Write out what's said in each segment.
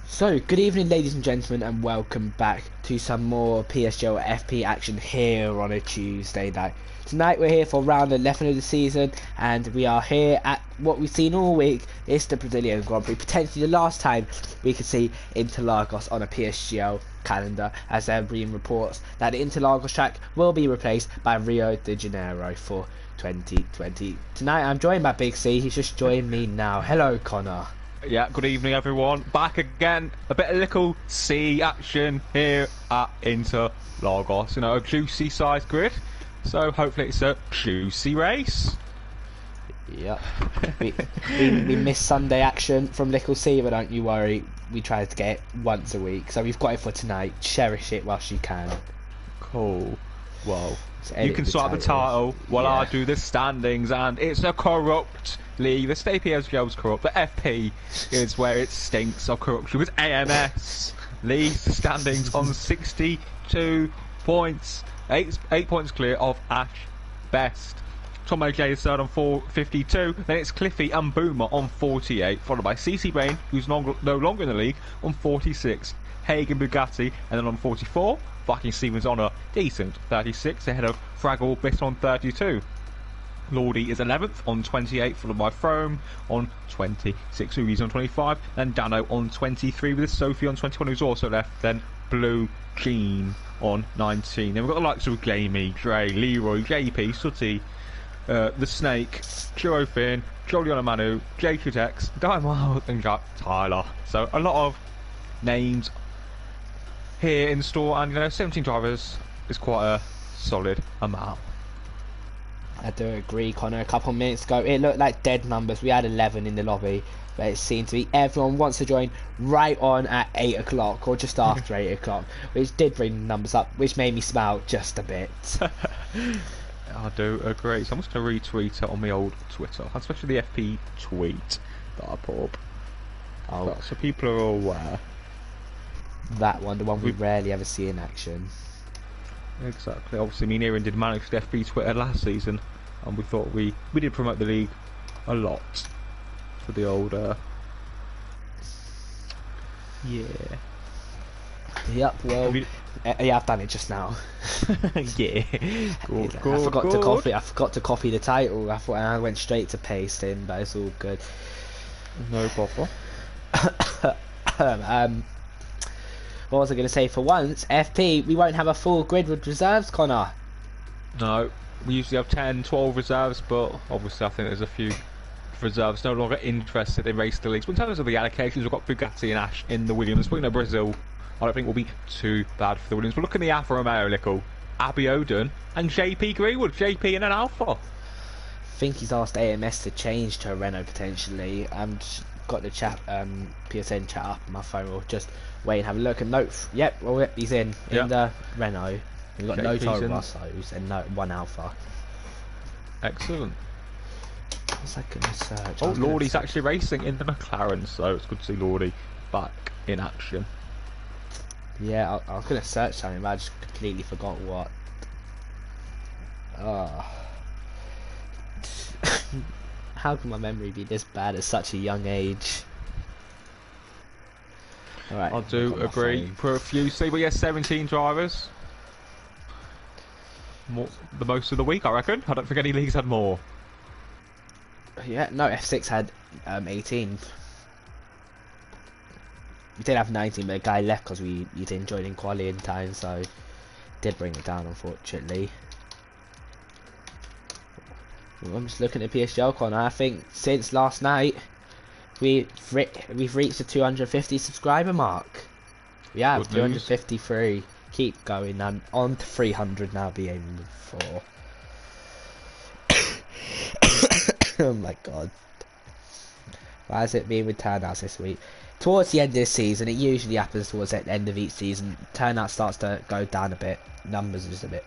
So, good evening, ladies and gentlemen, and welcome back to some more PSGL FP action here on a Tuesday night. Tonight we're here for round 11 of the season, and we are here at what we've seen all week. It's the Brazilian Grand Prix, potentially the last time we could see Interlagos on a PSGL calendar, as there have been reports that the Interlagos track will be replaced by Rio de Janeiro for 2020. Tonight I'm joined by Big C. He's just joined me now. Hello, Connor. Yeah, good evening everyone. Back again. A bit of little C action here at Interlagos. You know, a juicy size grid. So hopefully it's a juicy race. Yep. we missed Sunday action from Little C, but don't you worry. We try to get it once a week. So we've got it for tonight. Cherish it whilst you can. Cool. Well, you can start the title while I do the standings, and it's a corrupt league. The state PSGL is corrupt. The FP is where it stinks of corruption with AMS. Leads the standings on 62 points. 8 points clear of Ash Best. Tom J is third on 52. Then it's Cliffy and Boomer on 48, followed by CC Brain, who's no longer in the league, on 46. Hagen Bugatti, and then on 44. Viking Stevens on a decent 36, ahead of Fraggle Bliss on 32. Lordy is 11th on 28, followed by Frome on 26, Udi's on 25, and Dano on 23, with Sophie on 21, who's also left. Then Blue Jean on 19. Then we've got the likes of Gamey, Dre, Leroy, JP, Sooty, The Snake, Chiro Finn, Joliana Manu, J2Tex, Diamond, and Jack Tyler. So a lot of names here in store, and 17 drivers is quite a solid amount. I do agree, Connor. A couple of minutes ago it looked like dead numbers. We had 11 in the lobby, but it seemed to be everyone wants to join right on at 8 o'clock or just after 8 o'clock, which did bring the numbers up, which made me smile just a bit. I do agree, so I'm just going to retweet it on my old Twitter, especially the FP tweet that I put up. Oh, so people are aware. That one, the one we rarely ever see in action. Exactly. Obviously, me and Aaron did manage the FB Twitter last season, and we thought we did promote the league a lot for the old yeah. Yep. Well, yeah, I've done it just now. Yeah. Good, I forgot to copy the title. I thought I went straight to pasting, but it's all good. No bother. What was I going to say? For once, FP, we won't have a full grid with reserves, Connor. No, we usually have 10, 12 reserves, but obviously I think there's a few reserves no longer interested in race the leagues. But in terms of the allocations, we've got Bugatti and Ash in the Williams, but Brazil, I don't think will be too bad for the Williams. But look at the Alfa Romeo, Lickle, Abiodun, and JP Greenwood. JP in an Alfa. I think he's asked AMS to change to a Renault potentially. Got the chat, PSN chat up on my phone. We'll just wait and have a look. And note, yep, well, he's in the Renault. We've got no Toro Rossos and one Alpha. Excellent. What's I gonna search? Oh, Lordy's actually racing in the McLaren, so it's good to see Lordy back in action. Yeah, I was gonna search something, but I just completely forgot what. How can my memory be this bad at such a young age? Alright. I do agree. Profusely, but yeah, 17 drivers. The most of the week, I reckon. I don't think any leagues had more. Yeah, no, F6 had 18. We did have 19, but a guy left because he didn't join in qualifying time, so did bring it down, unfortunately. I'm just looking at PSGL, Connor. I think since last night we've reached the 250 subscriber mark. We have 253. Keep going, and on to 300 now. Be aiming for. Oh my god! Why has it been with turnouts this week? Towards the end of this season, it usually happens towards the end of each season. Turnout starts to go down a bit. Numbers are just a bit.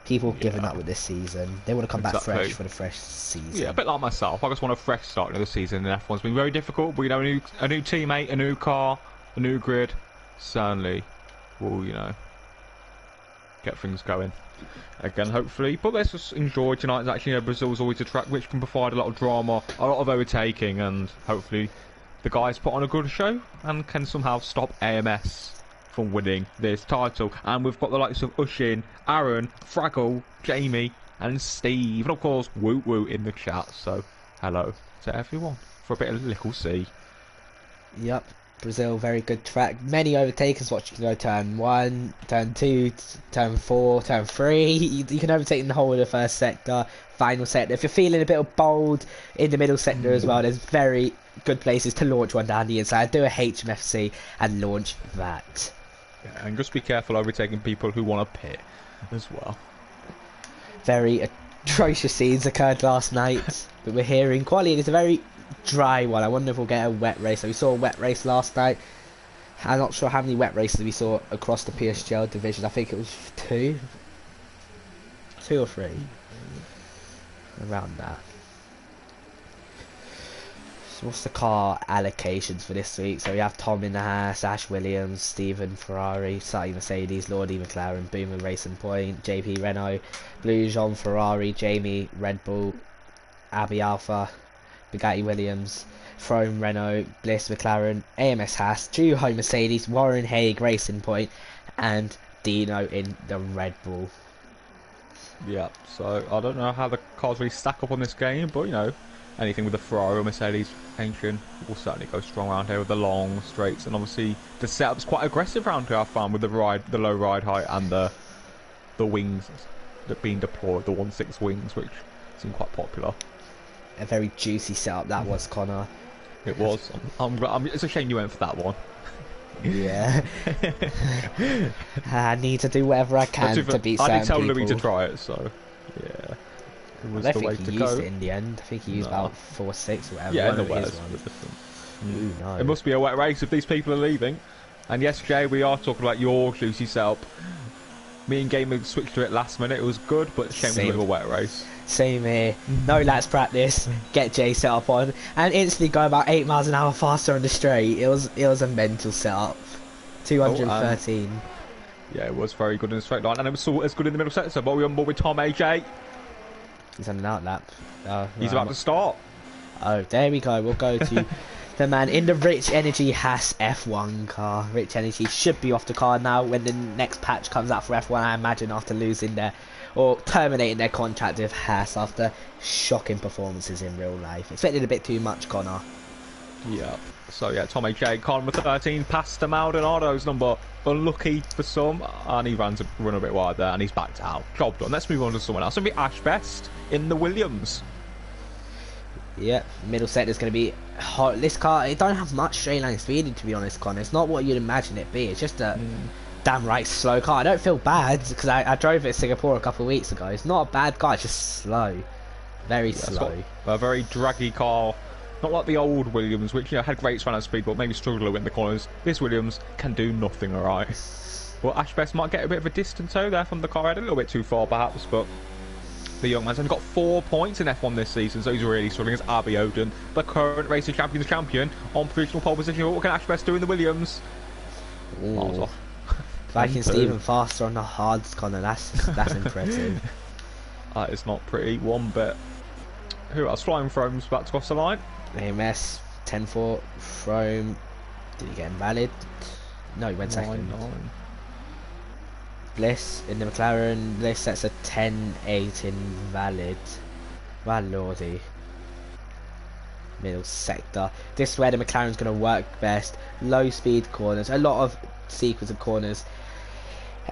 People giving up with this season. They want to come back fresh for the fresh season. Yeah, a bit like myself. I just want a fresh start to the season. And F1's been very difficult. But a new teammate, a new car, a new grid. Certainly will, get things going again, hopefully. But let's just enjoy tonight. Actually, Brazil's always a track which can provide a lot of drama, a lot of overtaking, and hopefully the guys put on a good show and can somehow stop AMS from winning this title. And we've got the likes of Ushin, Aaron, Fraggle, Jamie and Steve, and of course Woot Woot in the chat. So hello to everyone for a bit of little C. Yep, Brazil, very good track. Many overtakers watching go turn 1, turn 2, turn 4, turn 3. You can overtake in the whole of the first sector, final sector. If you're feeling a bit of bold in the middle sector as well, there's very good places to launch one down the inside. Do a HMFC and launch that. Yeah, and just be careful overtaking people who want to pit as well. Very atrocious scenes occurred last night, but we're here in quali. It's a very dry one. I wonder if we'll get a wet race. So we saw a wet race last night. I'm not sure how many wet races we saw across the PSGL division. I think it was 2 or 3, around that. So what's the car allocations for this week? So we have Tom in the Haas, Ash Williams, Stephen Ferrari, Sati Mercedes, Lordy McLaren, Boomer Racing Point, JP Renault, Blue Jean Ferrari, Jamie Red Bull, Abbey Alpha, Bugatti Williams, Throne Renault, Bliss McLaren, AMS Haas, Juho Mercedes, Warren Haig Racing Point, and Dino in the Red Bull. Yeah, so I don't know how the cars really stack up on this game, but you know, anything with the Ferrari or Mercedes engine will certainly go strong around here with the long straights, and obviously the setup's quite aggressive around here I found, with the low ride height and the wings that being deployed, the 1/6 wings, which seem quite popular. A very juicy setup that was, Connor. It was. It's a shame you went for that one. Yeah. I need to do whatever I can to beat certain I did tell people. Louis to try it, so yeah. It was I don't the way think to he go. used it in the end. I think he used about 4 6 or whatever. Yeah, one the of his weather's a ones. bit different. Ooh, no. It must be a wet race if these people are leaving. And yes, Jay, we are talking about your juicy setup. Me and Gamer switched to it last minute. It was good, but shame it was a bit of a wet race. Same here. No lads practice. Get Jay set up on, and instantly go about 8 miles an hour faster on the straight. It was a mental setup. 213. Yeah, it was very good in the straight line, and it was so as good in the middle sector. But we're on board with Tom AJ. He's on an outlap. He's about to start. Oh, there we go. We'll go to the man in the Rich Energy Haas F1 car. Rich Energy should be off the car now when the next patch comes out for F1, I imagine, after losing their, or terminating their contract with Haas after shocking performances in real life. Expected a bit too much, Connor. Yeah. So yeah, Tom AJ, car number 13, past the Maldonado's number. Unlucky for some, and he run a bit wide there, and he's backed out. Job done. Let's move on to someone else. It's going to be Ash Best in the Williams. Yeah, middle sector's going to be hot. This car, it don't have much straight line speed, to be honest, Connor. It's not what you'd imagine it be. It's just a damn right slow car. I don't feel bad, because I drove it in Singapore a couple of weeks ago. It's not a bad car, it's just slow. Very slow. A very draggy car. Not like the old Williams, which, you know, had great run speed, but maybe struggled a little bit in the corners. This Williams can do nothing, alright. Well, Ash Best might get a bit of a distance there from the car head, a little bit too far perhaps, but the young man's only got 4 points in F1 this season, so he's really struggling as Arby Oden, the current racing champion's champion, on provisional pole position. What can Ash Best do in the Williams? Miles off. Vikings even faster on the hards, Connor. That's impressive. That is not pretty one bit. Who else? Flying Throne's about to cross the line. AMS 10-4 Throne. Did he get invalid? No, he went second. 9-9. Bliss in the McLaren. Bliss sets a 10-8 invalid. My lordy. Middle sector. This is where the McLaren's going to work best. Low speed corners. A lot of sequence of corners.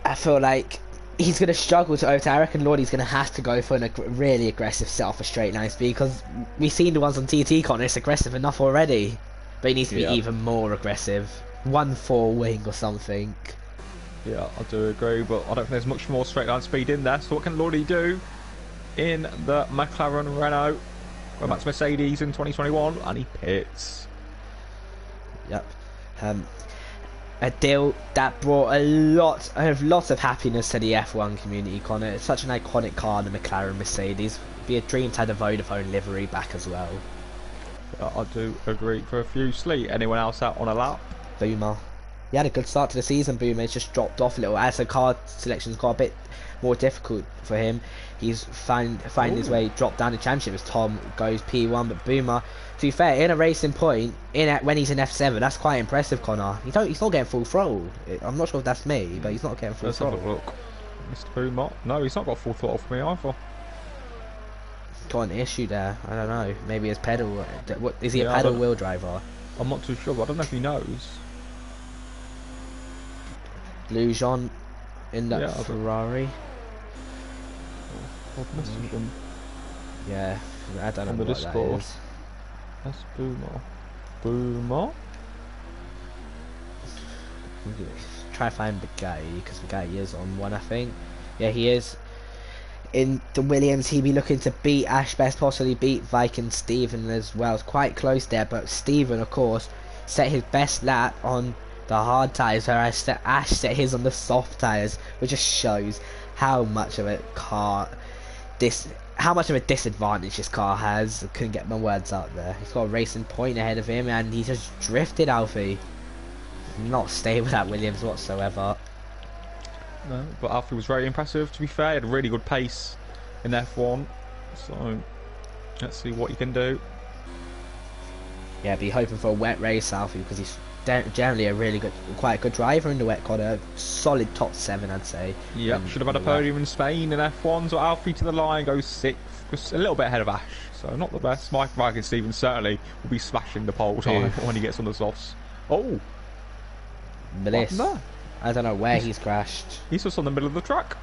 I feel like he's going to struggle to overtake. I reckon Lordy's going to have to go for a really aggressive set for straight line speed, because we've seen the ones on TT Connor. It's aggressive enough already, but he needs to be even more aggressive. 1-4 wing or something. Yeah, I do agree, but I don't think there's much more straight line speed in there. So what can Lordy do in the McLaren Renault? Going back to Mercedes in 2021, and he pits. Yep. A deal that brought a lot of happiness to the F1 community, Connor. It's such an iconic car, the McLaren Mercedes. It'd be a dream to have the Vodafone livery back as well. I do agree for a few. Sleet, anyone else out on a lap? Boomer. He had a good start to the season, Boomer. It's just dropped off a little as the car selections got a bit more difficult for him. He's finding his way, dropped down the championship as Tom goes P1. But Boomer, to be fair, in a racing point, when he's in F7, that's quite impressive, Connor. He's not getting full throttle. I'm not sure if that's me, but he's not getting full throttle. Let's have a look. Mr. Boomer. No, he's not got full throttle for me either. Got an issue there. I don't know. Maybe his pedal. What is he a pedal wheel driver? I'm not too sure, but I don't know if he knows. Lujon in that Ferrari. I've messaged him. Yeah, I don't know what Discord. That is. That's Boomer. Boomer? Try to find Bugatti, because Bugatti is on one, I think. Yeah, he is. In the Williams, he'd be looking to beat Ash Best, possibly beat Viking Steven as well. It's quite close there, but Steven, of course, set his best lap on the hard tyres, whereas Ash set his on the soft tyres, which just shows how much of a disadvantage this car has. I couldn't get my words out there. He's got a racing point ahead of him, and he just drifted, Alfie. Not staying with that Williams whatsoever. No, but Alfie was very impressive, to be fair. He had a really good pace in F1, so let's see what he can do. Yeah, be hoping for a wet race, Alfie, because he's generally quite a good driver in the wet corner. Solid top 7, I'd say. Yeah, should have had a podium in Spain in F1, so Alfie to the line goes 6th, just a little bit ahead of Ash, so not the best. Mike Viking Stevens certainly will be smashing the pole time when he gets on the softs. Oh! Bliss. I don't know where he's crashed. He's just on the middle of the track.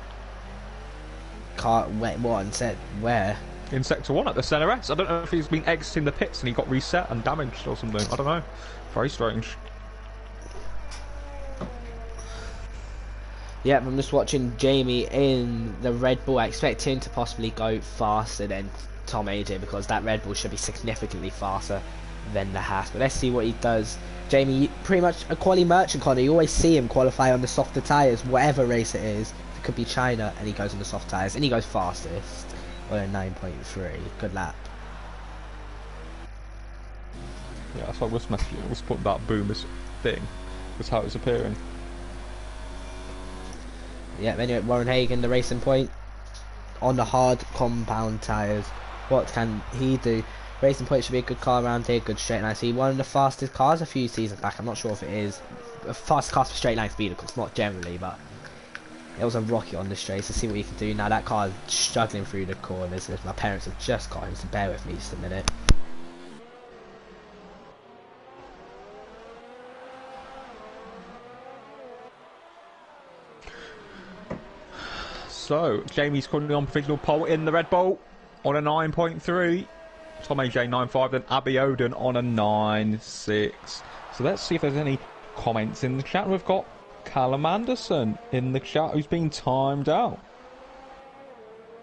Where? In Sector 1 at the Centre S. I don't know if he's been exiting the pits and he got reset and damaged or something. I don't know. Very strange. Yep, I'm just watching Jamie in the Red Bull. I expect him to possibly go faster than Tom AJ, because that Red Bull should be significantly faster than the Haas. But let's see what he does. Jamie, pretty much a quali merchant, Connor. You always see him qualify on the softer tyres, whatever race it is. It could be China, and he goes on the soft tyres, and he goes fastest on a 9.3. Good lap. Yeah, that's why I was messaging. I was putting that Boomer's thing. That's how it's appearing. Yeah, anyway, Warren Hagen, the racing point on the hard compound tyres. What can he do? Racing Point should be a good car around here, good straight line speed. One of the fastest cars a few seasons back. I'm not sure if it is a fast car for straight line speed, of course, not generally, but it was a rocket on the straight. So see what you can do now. That car is struggling through the corners. My parents have just got him, so bear with me just a minute. So Jamie's currently on provisional pole in the Red Bull on a 9.3. Tom AJ 9.5, then Abby Oden on a 9.6. So let's see if there's any comments in the chat. We've got Callum Anderson in the chat who's been timed out.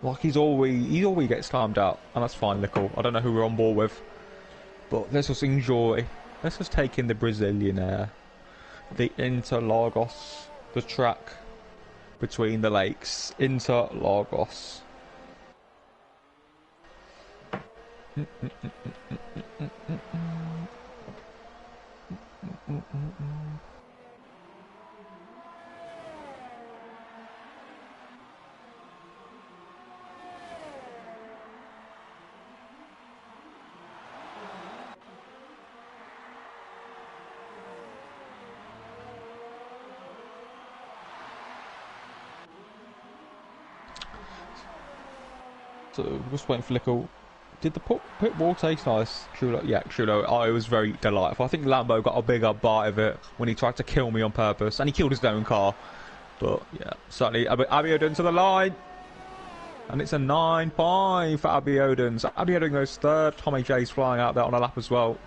Like he always gets timed out, and that's fine, Nickel. I don't know who we're on board with, but let's just enjoy. Let's just take in the Brazilian air, the Interlagos, the track between the lakes, Interlagos. So just waiting for Lickle. Did the pit wall taste nice? Chulo? Yeah, Chulo. I was very delightful. I think Lambo got a bigger bite of it when he tried to kill me on purpose, and he killed his own car. But yeah, certainly Abiodun to the line, and it's a 9.5 for Abiodun. So Abiodun goes third. Tom AJ's flying out there on a lap as well.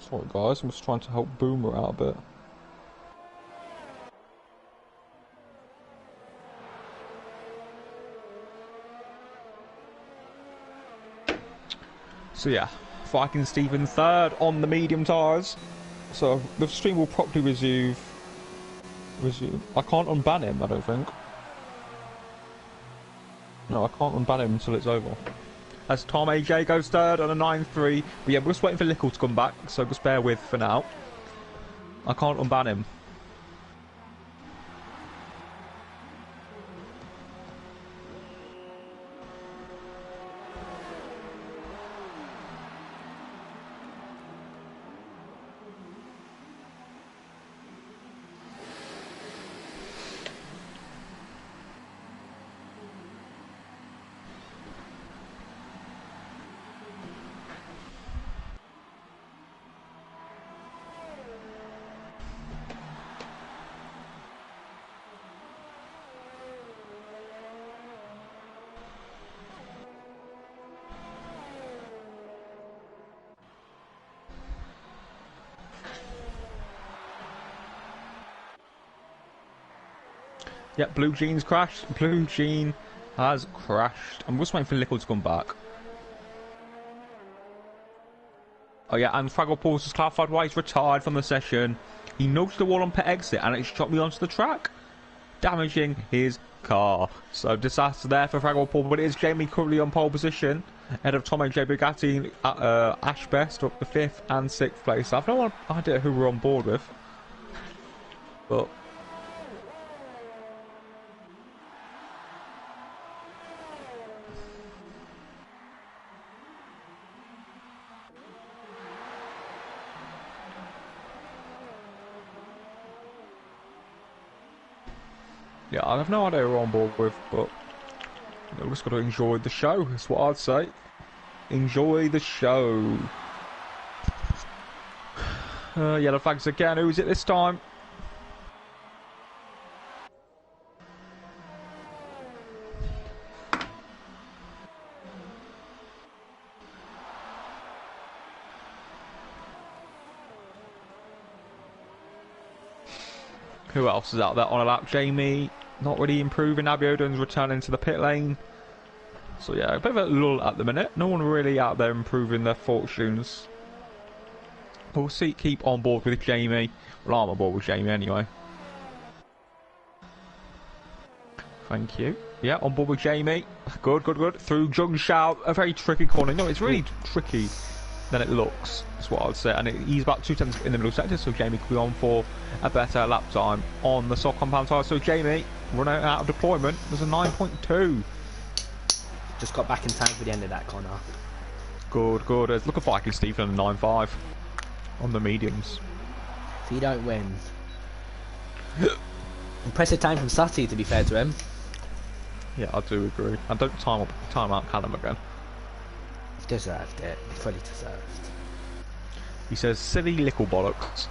Sorry guys, I'm just trying to help Boomer out a bit. So yeah, Viking Stephen third on the medium tyres. So the stream will properly resume. I can't unban him, I don't think. No, I can't unban him until it's over. As Tom AJ goes third on a 9-3. But yeah, we're just waiting for Lickle to come back, so just bear with for now. I can't unban him. Yep, Blue Jean's crashed. Blue Jean has crashed. I'm just waiting for Lickle to come back. Oh yeah, and Fraggle Paul's has clarified why he's retired from the session. He nudged the wall on pit exit and it shot me onto the track, damaging his car. So disaster there for Fraggle Paul, but it is Jamie currently on pole position, ahead of Tom and J Bugatti at Ashbest up the 5th and 6th place. I've no idea who we're on board with, but yeah, I have no idea who we're on board with, but we've just got to enjoy the show, that's what I'd say. Enjoy the show. Yellow flags again, who is it this time? Who else is out there on a lap? Jamie, not really improving. Abiodun's returning to the pit lane. So yeah, a bit of a lull at the minute. No one really out there improving their fortunes. But we'll see, keep on board with Jamie. Well, I'm on board with Jamie anyway. Thank you. Yeah, on board with Jamie. Good, good, good. Through Jung Shao, a very tricky corner. No, it's really tricky than it looks, that's what I would say. And he's about 2 tenths in the middle sector, so Jamie could be on for a better lap time on the soft compound tyre. So Jamie, running out of deployment, there's a 9.2. Just got back in time for the end of that corner. Good, good. Look at Viking Stephen on a 9.5 on the mediums. If he don't win. Impressive time from Sutty, to be fair to him. Yeah, I do agree. And don't time out Callum again. Deserved it. Fully deserved. He says silly little bollocks.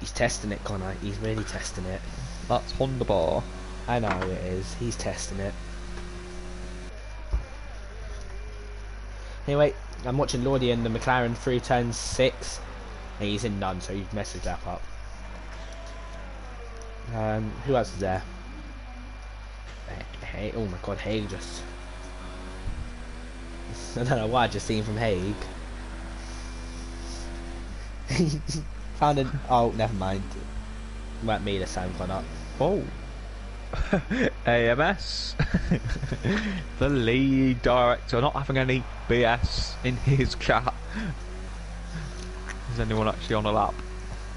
He's testing it, Connor. He's really testing it. That's Honda Bar. I know it is. He's testing it. Anyway, I'm watching Lordy in the McLaren through turn 6. And he's in none, so you've messed that up. Who else is there? Hey, oh my god, Haig just... I don't know why I just seen from Haig. Found an... Oh, never mind. It weren't me this time, Connor. Oh. AMS. The lead director not having any BS in his chat. Is anyone actually on a lap?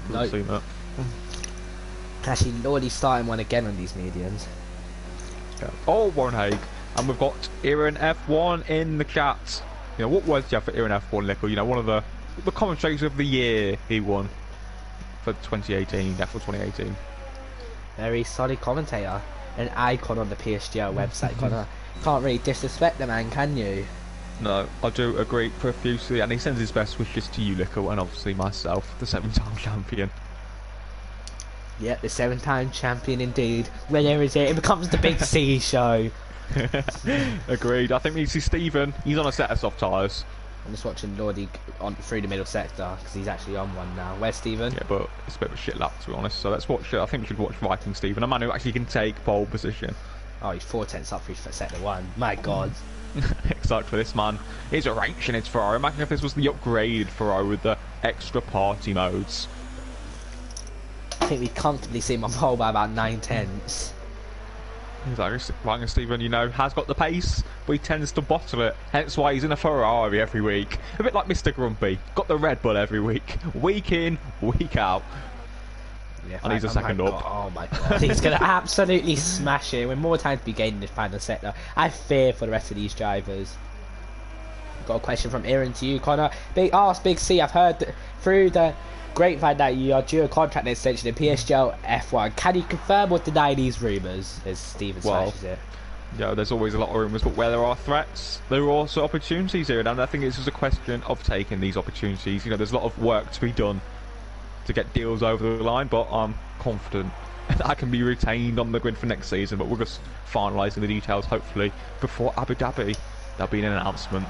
No. Seen that. Actually, Lordy's starting one again on these mediums. Yeah. Oh, Warren Haig. And we've got Iran F1 in the chat. You know, what words do you have for Iran F1, Lickle? You know, one of the commentators of the year he won for 2018, F1 2018. Very solid commentator. An icon on the PSGL website, Connor. Can't really disrespect the man, can you? No, I do agree profusely, and he sends his best wishes to you, Lickle, and obviously myself, the 7-time champion. Yep, the 7-time champion indeed. Where is it? It becomes the Big C show. Agreed. I think we see Stephen. He's on a set of soft tyres. I'm just watching Lordy on through the middle sector because he's actually on one now. Where's Stephen? Yeah, but it's a bit of a shit lap, to be honest. So let's watch. I think we should watch Viking Stephen, a man who actually can take pole position. Oh, he's 4 tenths up for sector 1. My God. Exactly, this man is a wrench in his Ferrari. Imagine if this was the upgraded Ferrari with the extra party modes. I think we comfortably see him on pole by about 9/10. Exactly. Ryan Stephen, you know, has got the pace, but he tends to bottle it. Hence why he's in a Ferrari every week. A bit like Mr. Grumpy. Got the Red Bull every week. Week in, week out. Yeah, and he's a second up. Oh my god, he's going to absolutely smash it with more time to be gained in this final sector. I fear for the rest of these drivers. Got a question from Aaron to you, Connor. Big C, I've heard through the grapevine that you are due a contract extension in PSGL F1. Can you confirm or deny these rumours? As Steven slashes it. Yeah, there's always a lot of rumours, but where there are threats, there are also opportunities here. And I think it's just a question of taking these opportunities. You know, there's a lot of work to be done to get deals over the line, but I'm confident that can be retained on the grid for next season. But we're just finalising the details, hopefully, before Abu Dhabi. There'll be an announcement.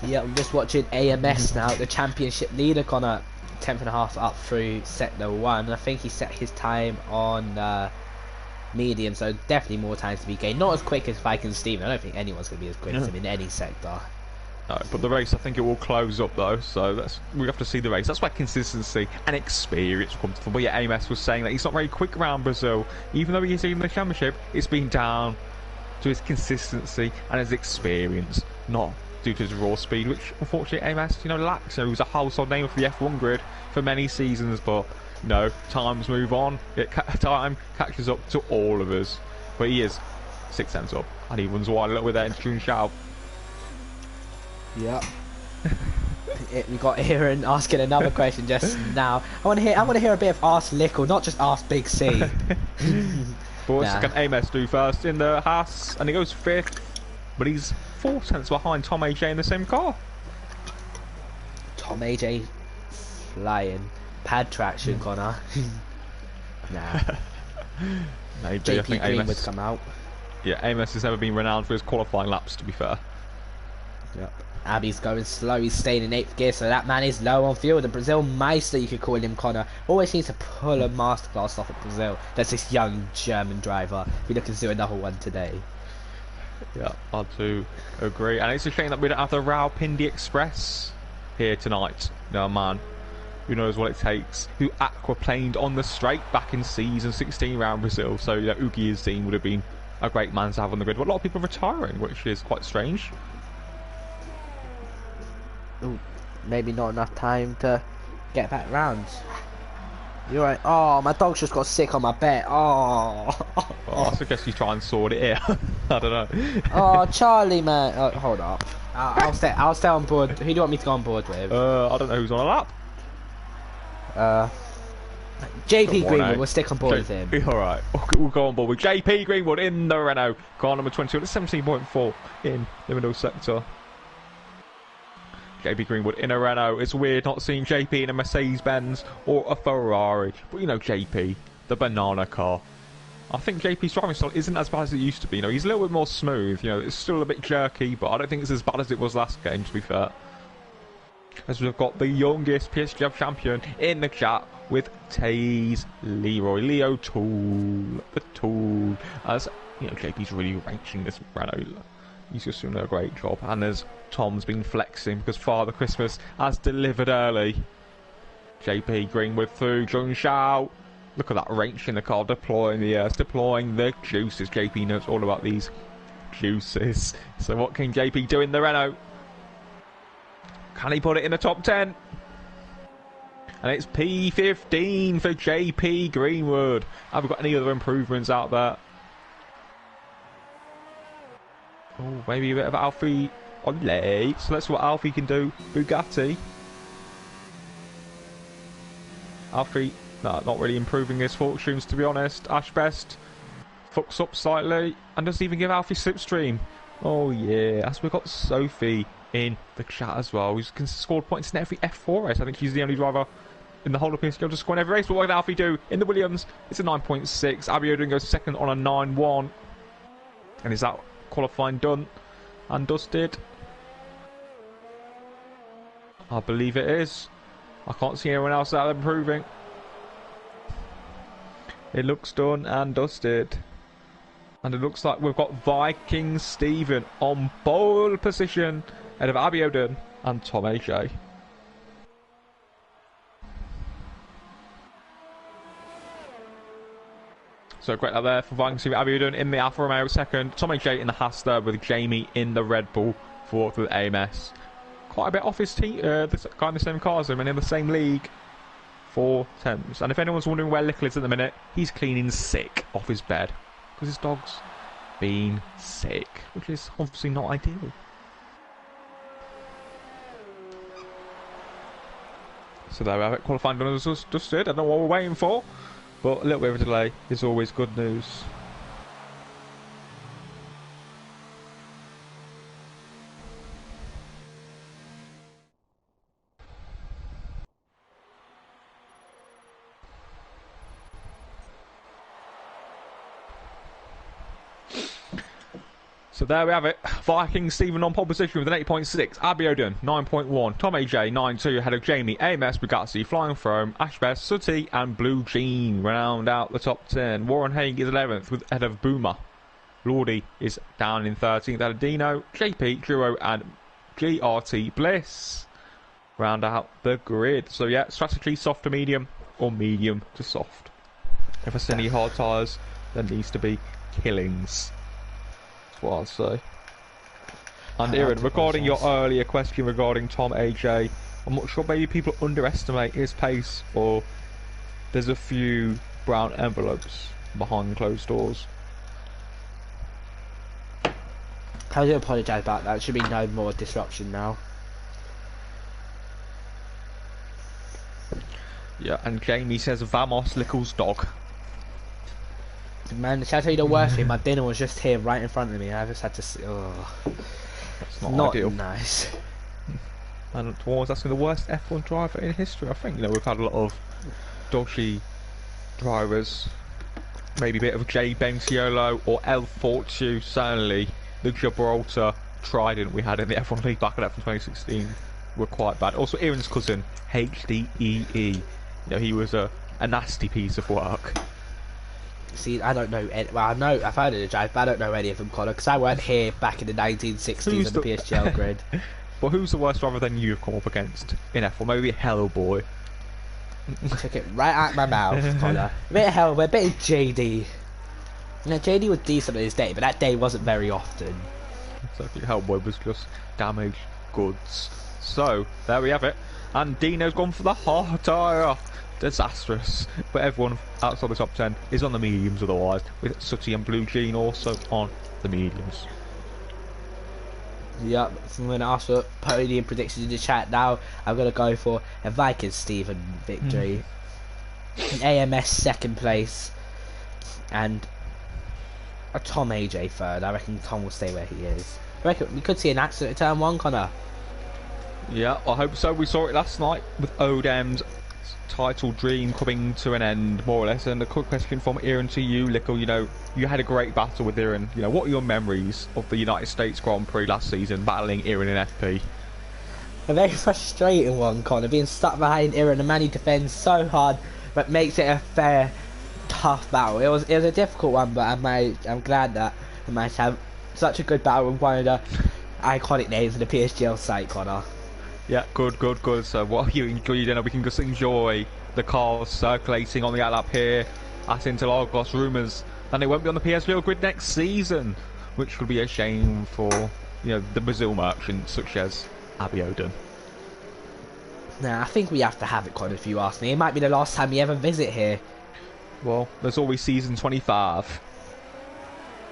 Yeah, I'm just watching AMS now, the championship leader, Connor, 10.5 up through sector 1. I think he set his time on medium, so definitely more time to be gained. Not as quick as Viking Steven. I don't think anyone's going to be as quick as him in any sector. No, but the race, I think it will close up though, so we have to see the race. That's why consistency and experience comes from. But yeah, AMS was saying that he's not very quick around Brazil, even though he's in the championship. It's been down to his consistency and his experience, not due to his raw speed, which unfortunately AMS, you know, lacks. You know, he was a household name for the F1 grid for many seasons, but you know, times move on. Time catches up to all of us. But he is 6 cents up, and he runs wide a little bit there in June Shao. Yep. We got Aaron asking another question just now. I want to hear a bit of Ask Lickle, not just Ask Big C. But what's can AMS do first in the Haas? And he goes 5th, but he's 4 tenths behind Tom AJ in the same car. Tom AJ flying. Pad traction, Connor. Nah. Maybe. JP I think Green AMS would come out. Yeah, AMS has never been renowned for his qualifying laps, to be fair. Yep. Abby's going slow, he's staying in 8th gear, so that man is low on fuel. The Brazil Meister, you could call him, Connor, always seems to pull a masterclass off at Brazil. That's this young German driver. We're looking to do another one today. Yeah, I do agree. And it's a shame that we don't have the Rawalpindi Express here tonight. No, man, who knows what it takes, who aquaplaned on the straight back in season 16 around Brazil. So, you know, Ugi Yazin would have been a great man to have on the grid. But a lot of people are retiring, which is quite strange. Ooh, maybe not enough time to get back round. You're right. Oh, my dog's just got sick on my bed. Oh. Well, I suggest you try and sort it here. I don't know. Oh, Charlie, man. Oh, hold up. I'll stay on board. Who do you want me to go on board with? I don't know who's on a lap. JP Greenwood. We'll stick on board with him. Alright, we'll go on board with JP Greenwood in the Renault. Car number 22 at 17.4 in the middle sector. JP Greenwood in a Renault. It's weird not seeing JP in a Mercedes-Benz or a Ferrari. But you know JP, the banana car. I think JP's driving style isn't as bad as it used to be. You know, he's a little bit more smooth. You know, it's still a bit jerky, but I don't think it's as bad as it was last game, to be fair. As we've got the youngest PSGL champion in the chat with Taze Leroy. Leo Tool. The Tool. As, you know, JP's really wrenching this Renault. He's just doing a great job. And there's Tom's been flexing because Father Christmas has delivered early. JP Greenwood through. Jung Shao. Look at that wrench in the car. Deploying the earth. Deploying the juices. JP knows all about these juices. So what can JP do in the Renault? Can he put it in the top 10? And it's P15 for JP Greenwood. Have we got any other improvements out there? Oh, maybe a bit of Alfie on legs. So let's see what Alfie can do. Bugatti. Alfie, no, not really improving his fortunes, to be honest. Ashbest fucks up slightly and doesn't even give Alfie slipstream. Oh yeah, as we've got Sophie in the chat as well. He's scored points in every F4 race. I think he's the only driver in the whole of PSGL to score in every race. But what did Alfie do in the Williams? It's a 9.6. Abiodun goes second on a 9.1. And is that qualifying done and dusted? I believe it is. I can't see anyone else out there improving. It looks done and dusted. And it looks like we've got Viking Stephen on pole position ahead of Abiodun and Tom AJ. So great out there for Viking Stephen. Abiodun in the Alfa Romeo second. Tom AJ in the Haas third with Jamie in the Red Bull fourth with AMS. Quite a bit off his team, the guy in the same car as him and in the same league. 4/10. And if anyone's wondering where Lickle is at the minute, he's cleaning sick off his bed. Because his dog's been sick, which is obviously not ideal. So there we have it, qualifying done as just did. I don't know what we're waiting for, but a little bit of a delay is always good news. So there we have it. Viking Stephen on pole position with an 8.6. Abiodun 9.1. Tom AJ 9.2 ahead of Jamie. AMS, Bugatti, Flying Throne, Ashbest, Sooty and Blue Jean round out the top 10. Warren Haig is 11th with ahead of Boomer. Lordy is down in 13th ahead of Dino, JP, Duro and GRT Bliss. Round out the grid. So yeah, strategy soft to medium or medium to soft. If I see any hard tyres, there needs to be killings. What I'll say. And Aaron, regarding your earlier question regarding Tom AJ, I'm not sure maybe people underestimate his pace or there's a few brown envelopes behind closed doors. I do apologise about that. There should be no more disruption now. Yeah, and Jamie says Vamos Lickle's dog. Man, shall I tell you the worst thing? My dinner was just here right in front of me. I just had to see. Oh, that's not ideal. Nice. And one was asking the worst F1 driver in history. I think we've had a lot of dodgy drivers. Maybe a bit of J Benciolo or El Fortu. Certainly, the Gibraltar Trident we had in the F1 League back in F1 2016 were quite bad. Also, Aaron's cousin HDEE. He was a nasty piece of work. See, I don't know. Well, I know I've heard of the drive, but I don't know any of them, Connor, because I weren't here back in the 1960s on the PSGL grid. But who's the worst driver than you've come up against in F1? Maybe Hellboy. Took it right out my mouth, Connor. A bit of Hellboy, a bit of JD. JD was decent on his day, but that day wasn't very often. Exactly, Hellboy was just damaged goods. So there we have it. And Dino's gone for the hard tyre. Disastrous, but everyone outside the top 10 is on the mediums otherwise, with Sooty and Blue Jean also on the mediums. Yep, I'm going to ask for podium predictions in the chat now. I'm going to go for a Viking Stephen victory, an AMS second place, and a Tom AJ third. I reckon Tom will stay where he is. I reckon we could see an accident at turn 1, Connor. Yeah, I hope so. We saw it last night with Odem's title dream coming to an end, more or less. And a quick question from Aaron to you, Lickle. You had a great battle with Aaron. What are your memories of the United States Grand Prix last season, battling Aaron in FP? A very frustrating one, Connor, being stuck behind Aaron. The man who defends so hard, but makes it a fair, tough battle. It was a difficult one, but I'm glad that I managed to have such a good battle with one of the iconic names of the PSGL site, Connor. Yeah, good. So what you enjoy, we can just enjoy the cars circulating on the outlap here at Interlagos. Rumours that they won't be on the PSGL grid next season, which would be a shame for the Brazil merchants such as Abiodun. Nah, I think we have to have it, Connor, if you ask me. It might be the last time we ever visit here. Well, there's always season 25.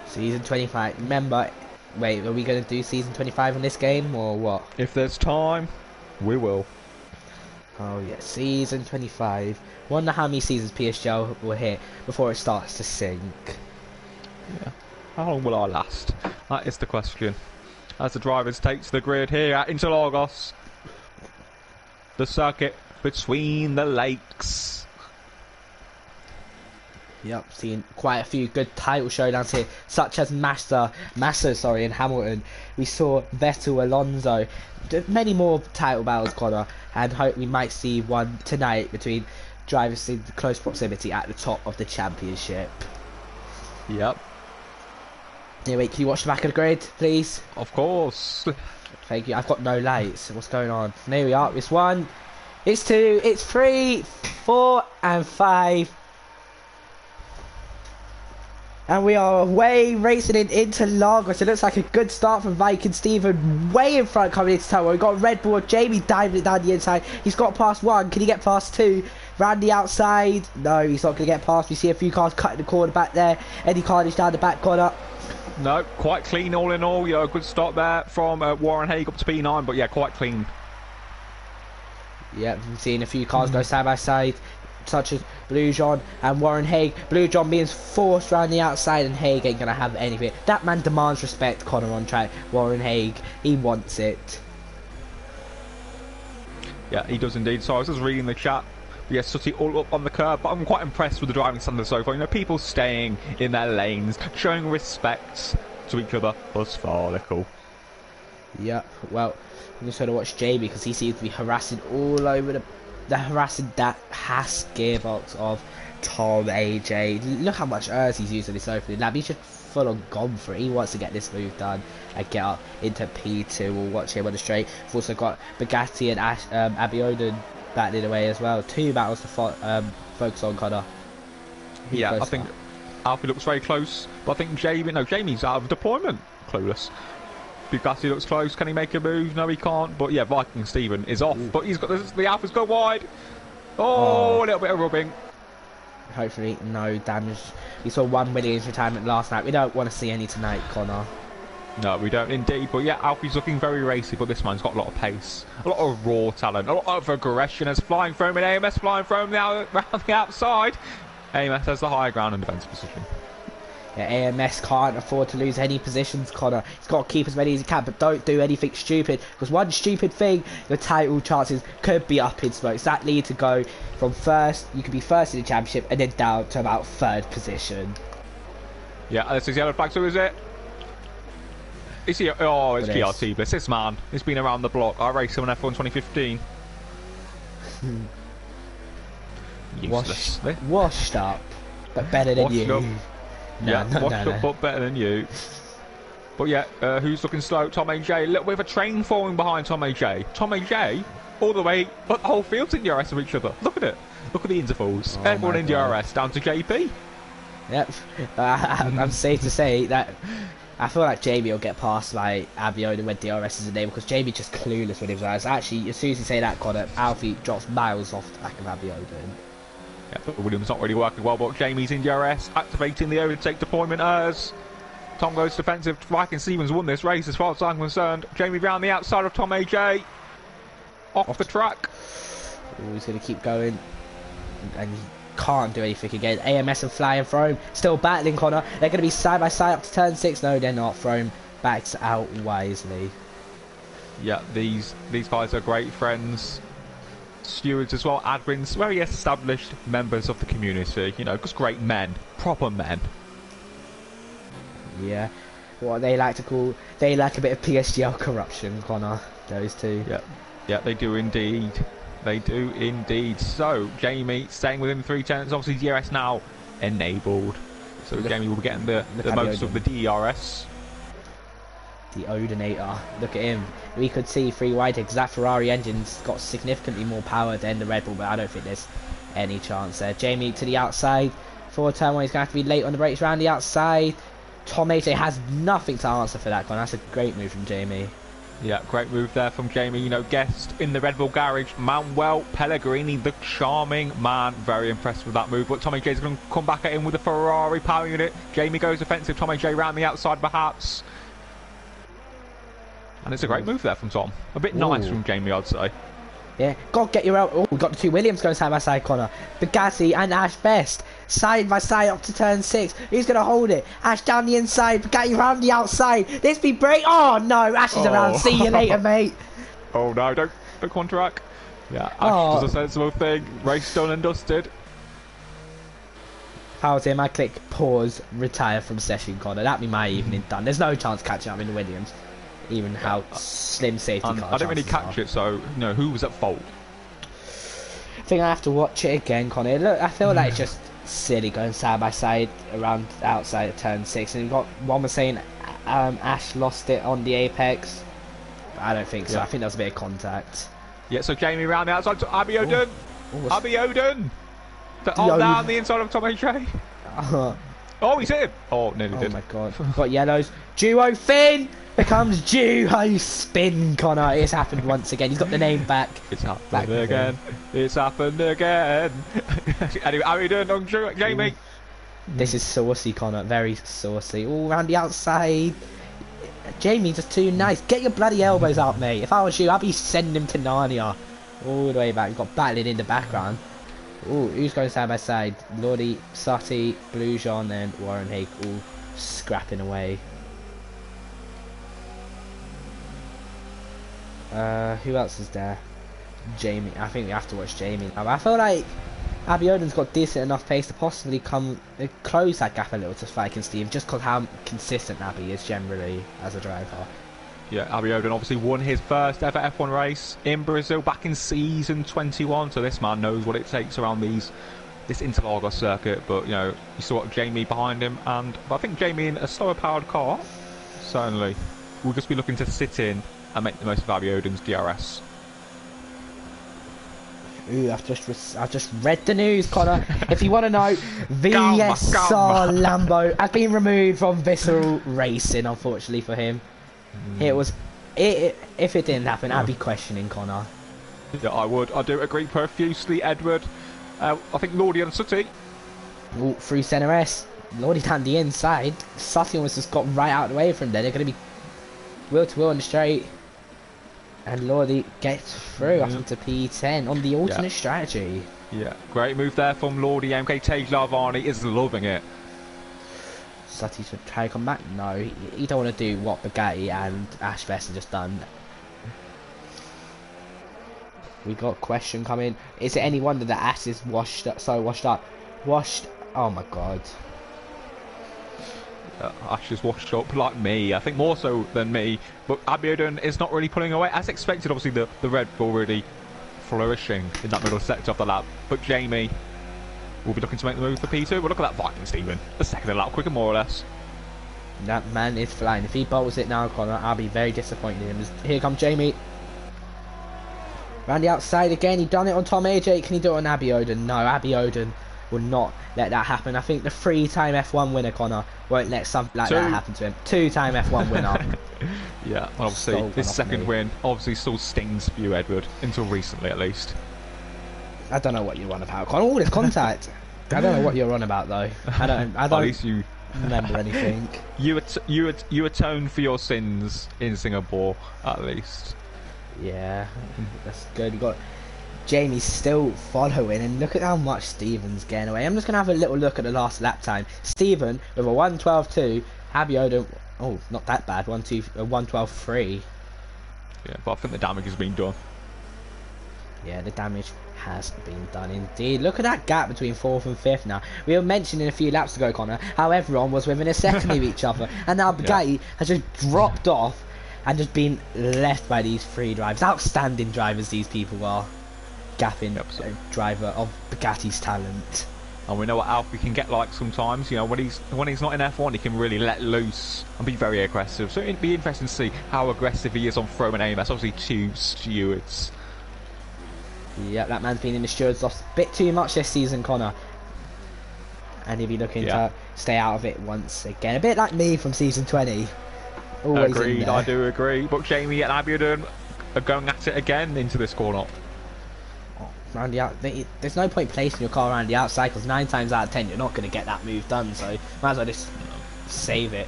Season 25. Remember, wait, are we going to do season 25 in this game or what? If there's time, we will. Oh yeah, season 25. Wonder how many seasons PSGL will hit before it starts to sink. Yeah. How long will I last? That is the question. As the drivers take to the grid here at Interlagos, the circuit between the lakes. Yep, seen quite a few good title showdowns here, such as Massa, in Hamilton. We saw Vettel, Alonso, many more title battles, Connor, and hope we might see one tonight between drivers in close proximity at the top of the championship. Yep. Yeah, wait, can you watch the back of the grid, please? Of course. Thank you. I've got no lights. What's going on? There we are. It's 1, it's 2, it's 3, 4, and 5. And we are away racing into Lagos. It looks like a good start from Viking Steven. Way in front coming into town. We've got Red Bull. Jamie diving it down the inside. He's got past 1. Can he get past 2? Round the outside. No, he's not going to get past. We see a few cars cutting the corner back there. Eddie Carnage down the back corner. No, quite clean all in all. Yeah, good start there from Warren Haig up to P9. But yeah, quite clean. Yeah, we've seen a few cars go side by side, such as Blue John and Warren Haig. Blue John being forced around the outside, and Haig ain't gonna have anything. That man demands respect, Connor, on track. Warren Haig, he wants it. Yeah, he does indeed. So I was just reading the chat. Yes, Sooty all up on the curb, but I'm quite impressed with the driving standards so far. You know, people staying in their lanes, showing respect to each other. Thus far, they're cool. Yep. Well, I'm just gonna watch JB because he seems to be harassing all over harassing that Haas gearbox of Tom AJ. Look how much earth he's using this opening lap. He's just full on gone for it. He wants to get this move done and get up into P2. We'll watch him on the straight. We've also got Bugatti and Abiodun battling away as well. 2 battles to focus on, Connor. Yeah, I think Alfie looks very close, but I think Jamie's out of deployment. Clueless. Bugatti looks close. Can he make a move? No, he can't. But yeah, Viking Steven is off. Ooh. But he's got the Alpha's go wide. Oh, a little bit of rubbing. Hopefully, no damage. We saw 1 Williams retirement last night. We don't want to see any tonight, Connor. No, we don't indeed. But yeah, Alfie's looking very racy. But this man's got a lot of pace, a lot of raw talent, a lot of aggression. As flying foam and AMS flying foam now around the outside. AMS has the higher ground and defence position. Yeah, AMS can't afford to lose any positions, Connor. He's got to keep as many as he can, but don't do anything stupid. Because one stupid thing, your title chances could be up in smoke. So that lead to go from first, you could be first in the championship, and then down to about 3rd position. Yeah, this is yellow flag, so is it? Is he? Oh, it's GRT Bliss. This man, he's been around the block. I raced him on F1 2015. Useless. Washed up, but better than you. Washed up, but better than you. But yeah, who's looking slow? Tom AJ. A little bit of a train falling behind Tom AJ. Tom AJ, all the way, but the whole field's in DRS of each other. Look at it. Look at the intervals. Everyone in DRS down to JP. Yep. I'm safe to say that I feel like Jamie will get past like Abiodun when DRS is enabled, because Jamie just clueless with his eyes. Actually, as soon as you say that, Connor, Alfie drops miles off the back of Abiodun. Yeah, but Williams not really working well, but Jamie's in DRS, activating the overtake deployment as Tom goes defensive. Viking Stevens won this race as far as I'm concerned. Jamie round the outside of Tom AJ. Off the track. Ooh, he's going to keep going. And he can't do anything again. AMS and flying Frome still battling, Connor. They're going to be side by side up to turn 6. No, they're not. Frome backs out wisely. Yeah, these guys are great friends. Stewards as well, admins, very established members of the community, you know, just great men, proper men. Yeah. What they like to call, they like a bit of PSGL corruption, Connor, those two. Yeah, they do indeed. They do indeed. So, Jamie staying within 3 turns, obviously DRS now enabled. So Jamie will be getting the most of the DRS. The Odonator, look at him. We could see 3 wide because that Ferrari engine's got significantly more power than the Red Bull, but I don't think there's any chance there. Jamie to the outside for turn 1. He's going to have to be late on the brakes around the outside. Tom AJ has nothing to answer for that one. That's a great move from Jamie. Yeah, great move there from Jamie. You know, guest in the Red Bull garage, Manuel Pellegrini, the charming man. Very impressed with that move. But Tom AJ is going to come back at him with a Ferrari power unit. Jamie goes offensive. Tom AJ round the outside perhaps. And it's a great move there from Tom. A bit nice from Jamie, I'd say. Yeah, God, get your out. Oh, we've got the 2 Williams going side by side, Connor. Bugatti and Ash Best side by side up to turn 6. Who's going to hold it? Ash down the inside, Bugatti round the outside. This be break. Oh no, Ash is around. See you later, mate. Oh no, don't contract. Yeah, Ash does a sensible thing. Race done and dusted. If I was him, I'd click pause, retire from session, Connor. That'd be my evening done. There's no chance catching up in the Williams. Even how slim safety car I didn't really catch it, so you know who was at fault. I think I have to watch it again, Connor. Look, I feel like it's just silly going side by side around outside of turn 6, and you've got one was saying Ash lost it on the apex. I don't think so. I think that was a bit of contact. Yeah, so Jamie round the outside to Abiodun. Abiodun. To hold down the inside of Tom AJ. Oh, he's hit him. Oh, nearly did. Oh my god. Got yellows. Duo Finn becomes Duo Spin, Connor. It's happened once again. He's got the name back. It's happened again. It's happened again. Anyway, how are you doing on Jamie? This is saucy, Connor. Very saucy. All around the outside. Jamie's just too nice. Get your bloody elbows out, mate. If I was you, I'd be sending him to Narnia. All the way back. We've got battling in the background. Ooh, who's going side by side? Lordy, Sutty, Blue John, and Warren Hake all scrapping away. Who else is there? Jamie. I think we have to watch Jamie. I feel like Abiodun's got decent enough pace to possibly close that gap a little to Spike and Steve, just because how consistent Abby is generally as a driver. Yeah, Abiodun obviously won his first ever F1 race in Brazil back in season 21, so this man knows what it takes around this Interlagos circuit. But you know, you saw Jamie behind him, but I think Jamie in a slower powered car certainly will just be looking to sit in and make the most of Abiodun's DRS. Ooh, I've just read the news, Connor. If you want to know, VSR Lambo has been removed from Visceral Racing, unfortunately for him. If it didn't happen, I'd be questioning Connor. Yeah, I would. I do agree profusely, Edward. I think Lordy and Sutty. Ooh, through centre S. Lordy down the inside. Sutty almost just got right out of the way from there. They're going to be wheel to wheel on the straight. And Lordy gets through, I think, to P10 on the alternate strategy. Yeah, great move there from Lordy. MK Tej Lavani is loving it. Sutty's going to try to come back. No, he don't want to do what Bugatti and Ash Vest have just done. We got a question coming. Is it any wonder that Ash is washed up? Oh my god. Ash is washed up like me. I think more so than me. But Abiodun is not really pulling away. As expected, obviously, the Red Bull really flourishing in that middle sector of the lap. But Jamie will be looking to make the move for P2. But look at that Viking Steven. A second of the lap quicker, more or less. That man is flying. If he bowls it now, Connor, I'll be very disappointed in him. Here comes Jamie. Round the outside again. He done it on Tom AJ. Can he do it on Abiodun? No, Abiodun will not let that happen. I think the 3-time F1 winner, Connor, won't let something like that happen to him. 2-time F1 winner. Yeah, obviously this second win obviously still stings for you, Edward, until recently at least. I don't know what you're on about, Connor. All this contact. I don't know what you're on about though. I don't at least you remember anything. You atone for your sins in Singapore, at least. Yeah, that's good. We got Jamie still following, and look at how much Steven's getting away. I'm just gonna have a little look at the last lap time. Steven with a 1:12.2. Abiodun, oh, not that bad. 1:12.3. Yeah, but I think the damage has been done. Yeah, the damage has been done indeed. Look at that gap between 4th and 5th now. We were mentioning a few laps ago, Connor, how everyone was within a second of each other, and now Bugatti has just dropped off and just been left by these 3 drivers. Outstanding drivers these people are. Gapping a driver of Bugatti's talent. And we know what Alfie can get like sometimes. You know, when he's not in F1, he can really let loose and be very aggressive. So it'd be interesting to see how aggressive he is on throwing aim. That's obviously 2 stewards. Yeah, that man's been in the stewards lost a bit too much this season, Connor. And he'll be looking to stay out of it once again. A bit like me from season 20. Always agreed, in there. I do agree. But Jamie and Abiodun are going at it again into this corner. Around the out, there's no point placing your car around the outside because 9 times out of 10 you're not going to get that move done. So might as well just save it.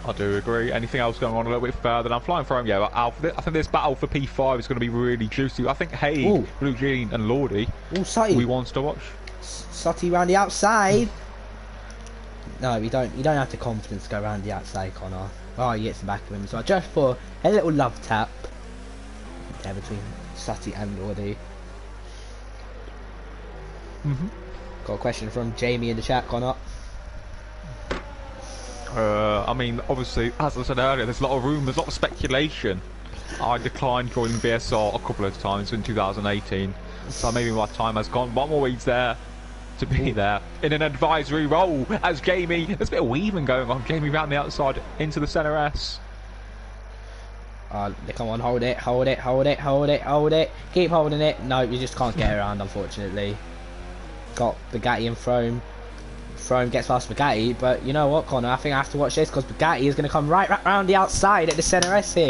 I do agree. Anything else going on a little bit further? I'm flying for him. Yeah, I think this battle for P5 is going to be really juicy. I think Haig, Blue Jean, and Lordy. We want to watch. Sutty round the outside. No, you don't have the confidence to go around the outside, Connor. Oh, he gets the back of him as well. Just for a little love tap there between Sutty and Lordy. Got a question from Jamie in the chat, Connor. I mean, obviously, as I said earlier, there's a lot of rumours, a lot of speculation. I declined joining VSR a couple of times in 2018, so maybe my time has gone. One more weeds there. to be there in an advisory role as Jamie. There's a bit of weaving going on. Jamie round the outside into the centre S. Come on, hold it, hold it, hold it, hold it, hold it. Keep holding it. No, you just can't get around, unfortunately. Got Bugatti and Frome. Frome gets past Bugatti, but you know what, Connor? I think I have to watch this because Bugatti is going to come right round the outside at the centre S here.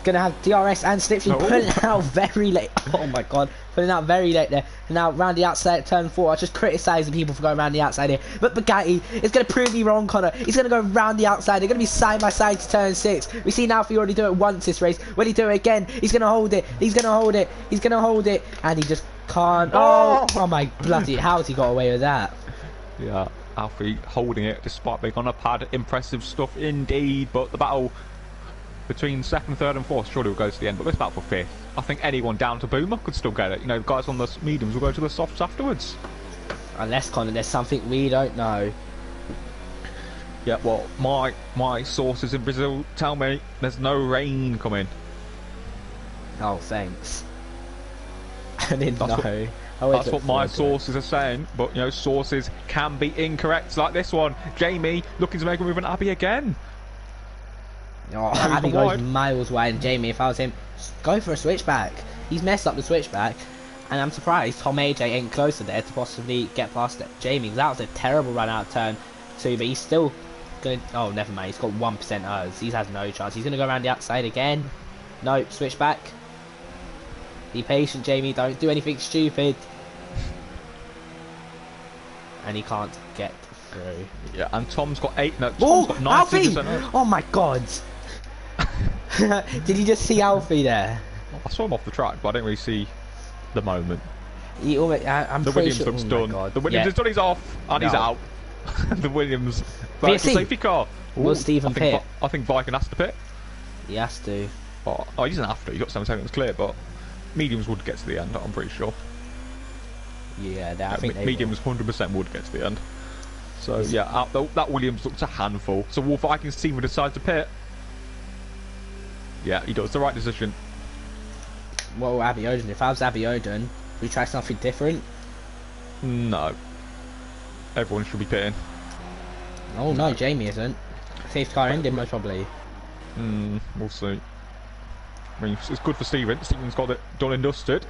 Going to have DRS and Slipstream pulling out very late. Oh my god, pulling out very late there. And now round the outside at turn 4. I just criticising people for going round the outside here. But Bugatti is going to prove me wrong, Connor. He's going to go round the outside. They're going to be side by side to turn 6. We see now if he already do it once this race. When he do it again, he's going to hold it. He's going to hold it. He's going to hold it. And he just can't. Oh my bloody. How has he got away with that? Yeah, Alfie holding it despite being on a pad. Impressive stuff indeed. But the battle between 2nd, 3rd and 4th surely will go to the end, but this battle for 5th, I think anyone down to Boomer could still get it. You know, the guys on the mediums will go to the softs afterwards. Unless, Connor, there's something we don't know. Yeah, well, my sources in Brazil tell me there's no rain coming. Oh, thanks. I didn't know. That's what my sources are saying, but, you know, sources can be incorrect, like this one. Jamie looking to make a move on Abby again. Oh, Abby goes miles wide, and Jamie, if I was him, go for a switchback. He's messed up the switchback, and I'm surprised Tom AJ ain't closer there to possibly get past it. Jamie, that was a terrible run out of turn 2, but he's still going to... Oh, never mind, he's got 1% odds. He has no chance. He's going to go around the outside again. No, switchback. Be patient, Jamie. Don't do anything stupid. And he can't get through. Yeah, and Tom's got 8. No, Tom's got 90%. Oh my god! Did you just see Alfie there? I saw him off the track, but I didn't really see the moment. He almost, I'm the pretty Williams sure, looks done. The Williams is done. He's off, and he's out. The Williams. Right, safety car. Will Stephen pit? I think Viken has to pit. He has to. Oh, he doesn't have to. He's got 7 seconds clear, but mediums would get to the end. I'm pretty sure. Yeah, I think mediums 100% would get to the end. So yeah, that Williams looks a handful. So will Vikings team decide to pit? Yeah, he does. The right decision. Well, Abby Oden. If I was Abby Oden, we try something different. No. Everyone should be pitting. Oh no, Jamie isn't. Safety car ended most probably. We'll see. I mean, it's good for Steven. Steven's got it done and dusted.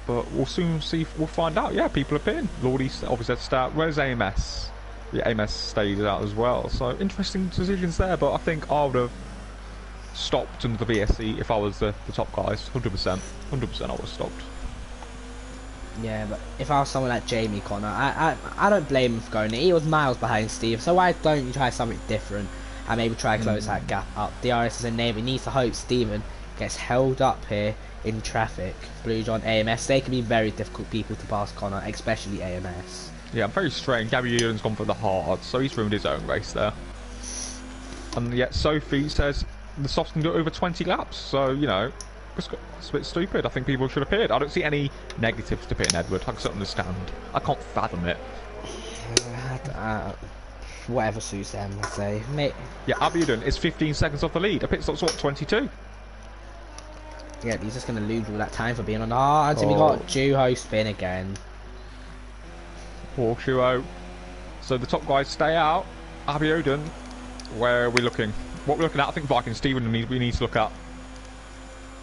But we'll soon see. We'll find out. Yeah, people are pitting. Lordy obviously had to start. Where's AMS? Yeah, AMS stayed out as well. So interesting decisions there. But I think I would have stopped under the VSC if I was the top guys. 100%. 100% I would have stopped. Yeah, but if I was someone like Jamie, Connor, I don't blame him for going. He was miles behind Steve. So why don't you try something different and maybe try to close that gap up? DRS is a name. He needs to hope Steven gets held up here in traffic. Blue John, AMS, they can be very difficult people to pass, Connor, especially AMS. Yeah, very strange. Gabby Ewan's gone for the hard, so he's ruined his own race there. And yet Sophie says the softs can do over 20 laps, so, you know, it's a bit stupid. I think people should have pitted. I don't see any negatives to pitting Edward. I can understand. I can't fathom it. Whatever suits them, I say. Mate. Yeah, Abiodun is 15 seconds off the lead. A pit stop's what, 22? Yeah, he's just going to lose all that time for being on the hard. So we got Juho spin again. Poor Juho. So the top guys stay out. Abiodun, where are we looking? What we're looking at, I think Viking Steven we need to look at.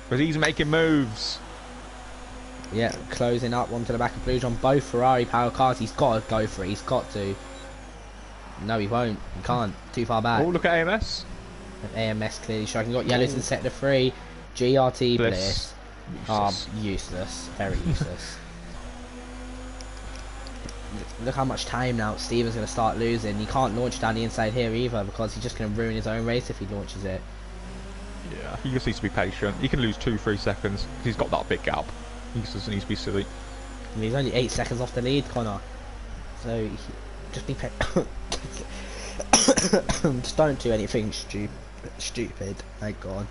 Because he's making moves. Yeah, closing up onto the back of Blue John. Both Ferrari power cars. He's got to go for it. He's got to. No, he won't. He can't. Too far back. Oh, look at AMS. AMS clearly striking. Got yellows in sector 3. GRT Bliss. Useless. Very useless. Look how much time now Steven's going to start losing. He can't launch down the inside here either because he's just going to ruin his own race if he launches it. Yeah, he just needs to be patient. He can lose 2-3 seconds. He's got that big gap. He just doesn't need to be silly. I mean, he's only 8 seconds off the lead, Connor. So, just be patient. Just don't do anything stupid. Thank God.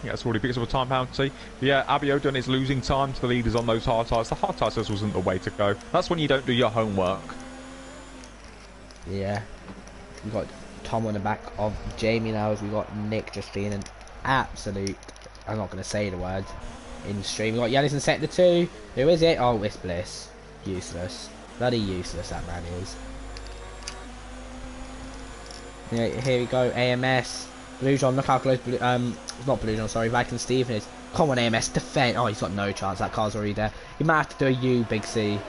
Yeah, it's already picks up a time penalty. Yeah, Abiodun is losing time to the leaders on those hard tyres. The hard tyres wasn't the way to go. That's when you don't do your homework. Yeah. We've got Tom on the back of Jamie now as we got Nick just being an absolute... I'm not going to say the word. in stream. We got Yanis in sector 2. Who is it? Oh, it's Bliss. Useless. Bloody useless that man is. Yeah, here we go. AMS. Blue John, look how close. Not Blue John, sorry. Viking Steven is. Come on, AMS, defend. Oh, he's got no chance. That car's already there. You might have to do a U, Big C,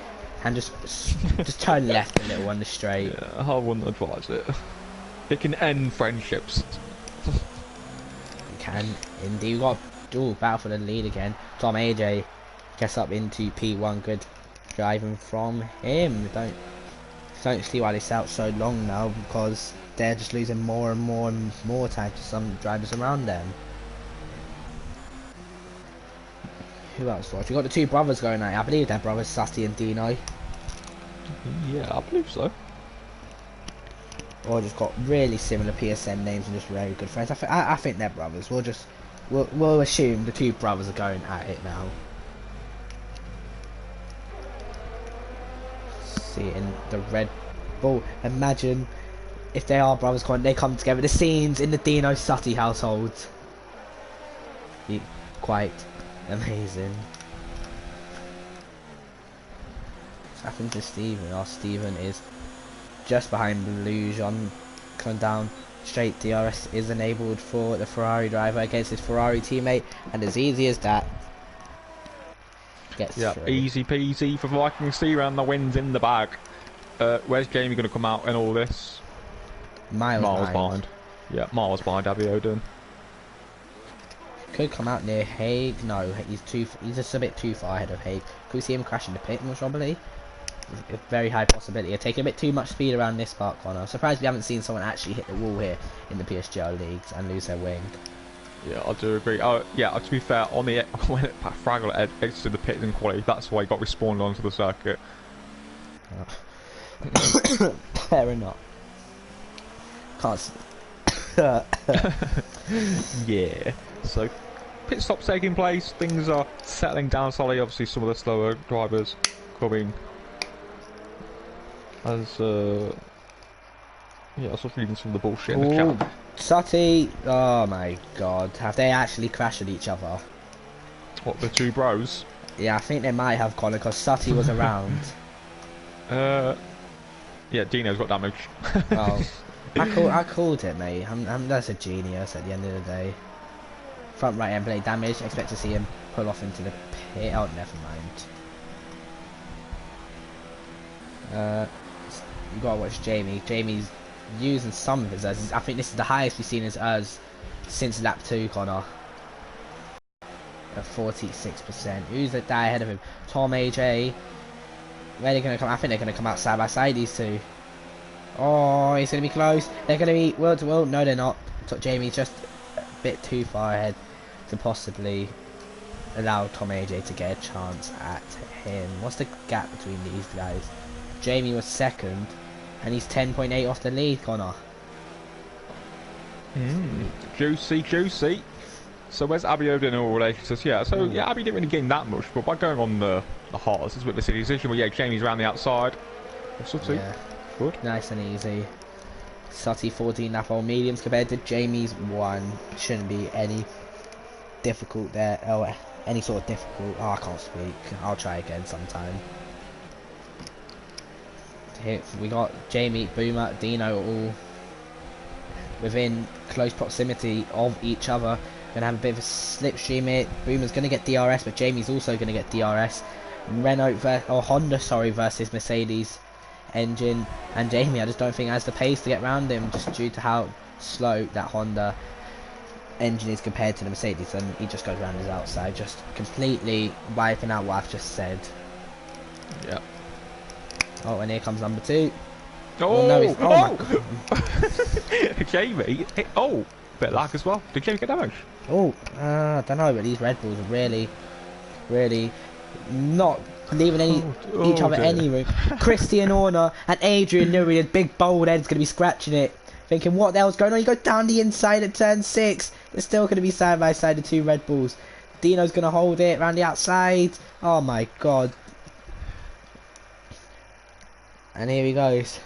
and just turn left a little on the straight. Yeah, I wouldn't advise it. It can end friendships. You can indeed. We got battle for the lead again. Tom AJ gets up into P1. Good driving from him. Don't see why they stay out so long now, because they're just losing more and more time to some drivers around them. Who else watch? We got the two brothers going at it. I believe they're brothers, Sati and Dino. Yeah, I believe so. Or just got really similar PSN names and just very good friends. I think they're brothers. We'll assume the two brothers are going at it now. See it in the Red Bull. Imagine if they are brothers, they come together. The scenes in the Dino Sati household. Be quite amazing. What's happened to Steven? Oh, Steven is just behind Blue John. Coming down straight. DRS is enabled for the Ferrari driver against his Ferrari teammate, and as easy as that, gets through. Easy peasy for Viking C round. The wins in the bag. Where's Jamie going to come out in all this? Miles behind. Yeah, miles behind Abby Odin. Could come out near Haig. No, he's just a bit too far ahead of Haig. Could we see him crash in the pit? Most probably. A very high possibility of taking a bit too much speed around this part corner. I'm surprised we haven't seen someone actually hit the wall here in the PSGL leagues and lose their wing. Yeah, I do agree. Oh, yeah, to be fair, on the when Fraggle exited the pit in quality, that's why he got respawned onto the circuit. Fair enough. Can't. Yeah. So, pit stop's taking place. Things are settling down slowly. Obviously, some of the slower drivers coming. As yeah, I was reading some of the bullshit in the chat. Sati, oh my god, have they actually crashed at each other? What, the two bros? Yeah, I think they might have, Colin, because Sati was around. Yeah, Dino's got damage. Oh, I called it, mate. That's a genius at the end of the day. Front right end blade damage. Expect to see him pull off into the pit. Oh, never mind. You gotta watch Jamie. Jamie's using some of his Urs. I think this is the highest we've seen his Urs since lap 2, Connor. At 46%. Who's the guy ahead of him? Tom AJ. Where are they gonna come? I think they're gonna come out side by side, these two. Oh, he's gonna be close. They're gonna be world to world. No, they're not. Jamie's just a bit too far ahead to possibly allow Tom AJ to get a chance at him. What's the gap between these guys? Jamie was second, and he's 10.8 off the lead, Connor. Juicy, juicy. So where's Abby Odin in all relationships? Yeah, so yeah, Abby didn't really gain that much, but by going on the hard, this is a bit of a silly decision. But yeah, Jamie's around the outside. Sutty, yeah. Good. Nice and easy. Sutty 14 lap on mediums compared to Jamie's 1. Shouldn't be any difficult there. Oh, any sort of difficult. Oh, I can't speak. I'll try again sometime. Here we got Jamie, Boomer, Dino all within close proximity of each other. Gonna have a bit of a slipstream here. Boomer's gonna get DRS, but Jamie's also gonna get DRS. Honda, sorry, versus Mercedes engine, and Jamie, I just don't think has the pace to get around him, just due to how slow that Honda engine is compared to the Mercedes, and he just goes around his outside, just completely wiping out what I've just said. Yeah. Oh, and here comes number 2. Oh, no, oh! Jamie, bit of lag as well. Did Jamie get damage? Oh, I don't know, but these Red Bulls are really not leaving each other any room. Christian Horner and Adrian Newey, his big bold head's going to be scratching it, thinking what the hell's going on. You go down the inside at turn 6. They're still going to be side by side, the two Red Bulls. Dino's going to hold it around the outside. Oh my god. And here he goes.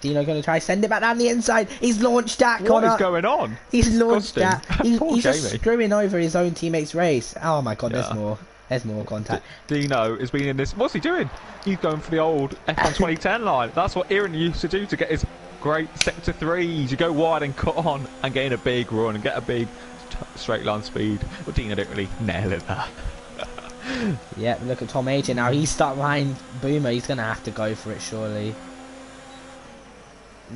Dino going to try send it back down the inside. He's launched that, Connor. What is going on? He's launched that. He's just Jamie. screwing over his own teammate's race. Oh my god, there's more. There's more contact. Dino has been in this. What's he doing? He's going for the old F1 2010 line. That's what Aaron used to do to get his great sector 3s. You go wide and cut on and get in a big run and get a big straight line speed. But Dino didn't really nail it there. Yeah, look at Tom Agent now. He's stuck behind Boomer. He's going to have to go for it, surely.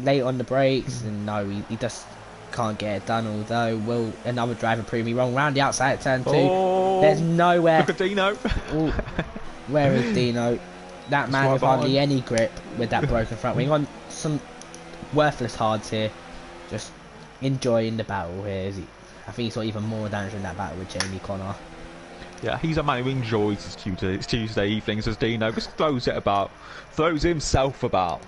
Late on the brakes, and no, he just can't get it done. Although, will another driver prove me wrong? Round the outside at turn 2. Oh, there's nowhere. Look at Dino. Ooh, where is Dino? That man with hardly any grip with that broken front wing. On some worthless hards here. Just enjoying the battle here. I think he's got even more damage in that battle with Jamie Connor. Yeah, he's a man who enjoys his Tuesday evenings as Dino just throws it about, throws himself about.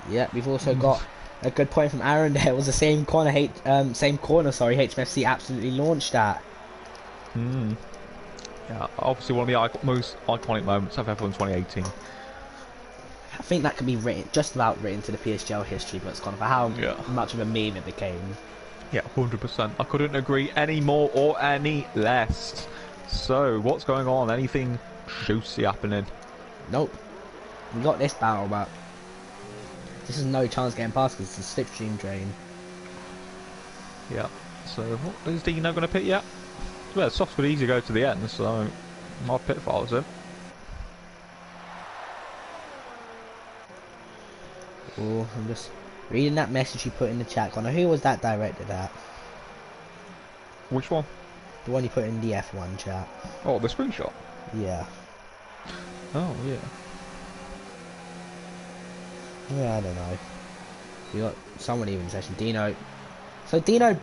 Yeah, we've also got a good point from Aaron there. It was the same corner, HMFC absolutely launched that. Yeah, obviously one of the most iconic moments of F1 2018. I think that can be just about written to the PSGL history books, Connor, for how much of a meme it became. Yeah, 100%. I couldn't agree any more or any less. So, what's going on? Anything juicy happening? Nope. We got this battle, but this is no chance getting past because it's a slipstream drain. Yeah. So, what is Dino going to pit yet? Well, it's soft but easy to go to the end, so my pit follows him. Oh, I'm just reading that message you put in the chat, Connor. Who was that directed at? Which one? The one you put in the F1 chat. Oh, the screenshot? Yeah. Oh, yeah. Yeah, I don't know. We got someone even in session. Dino. So Dino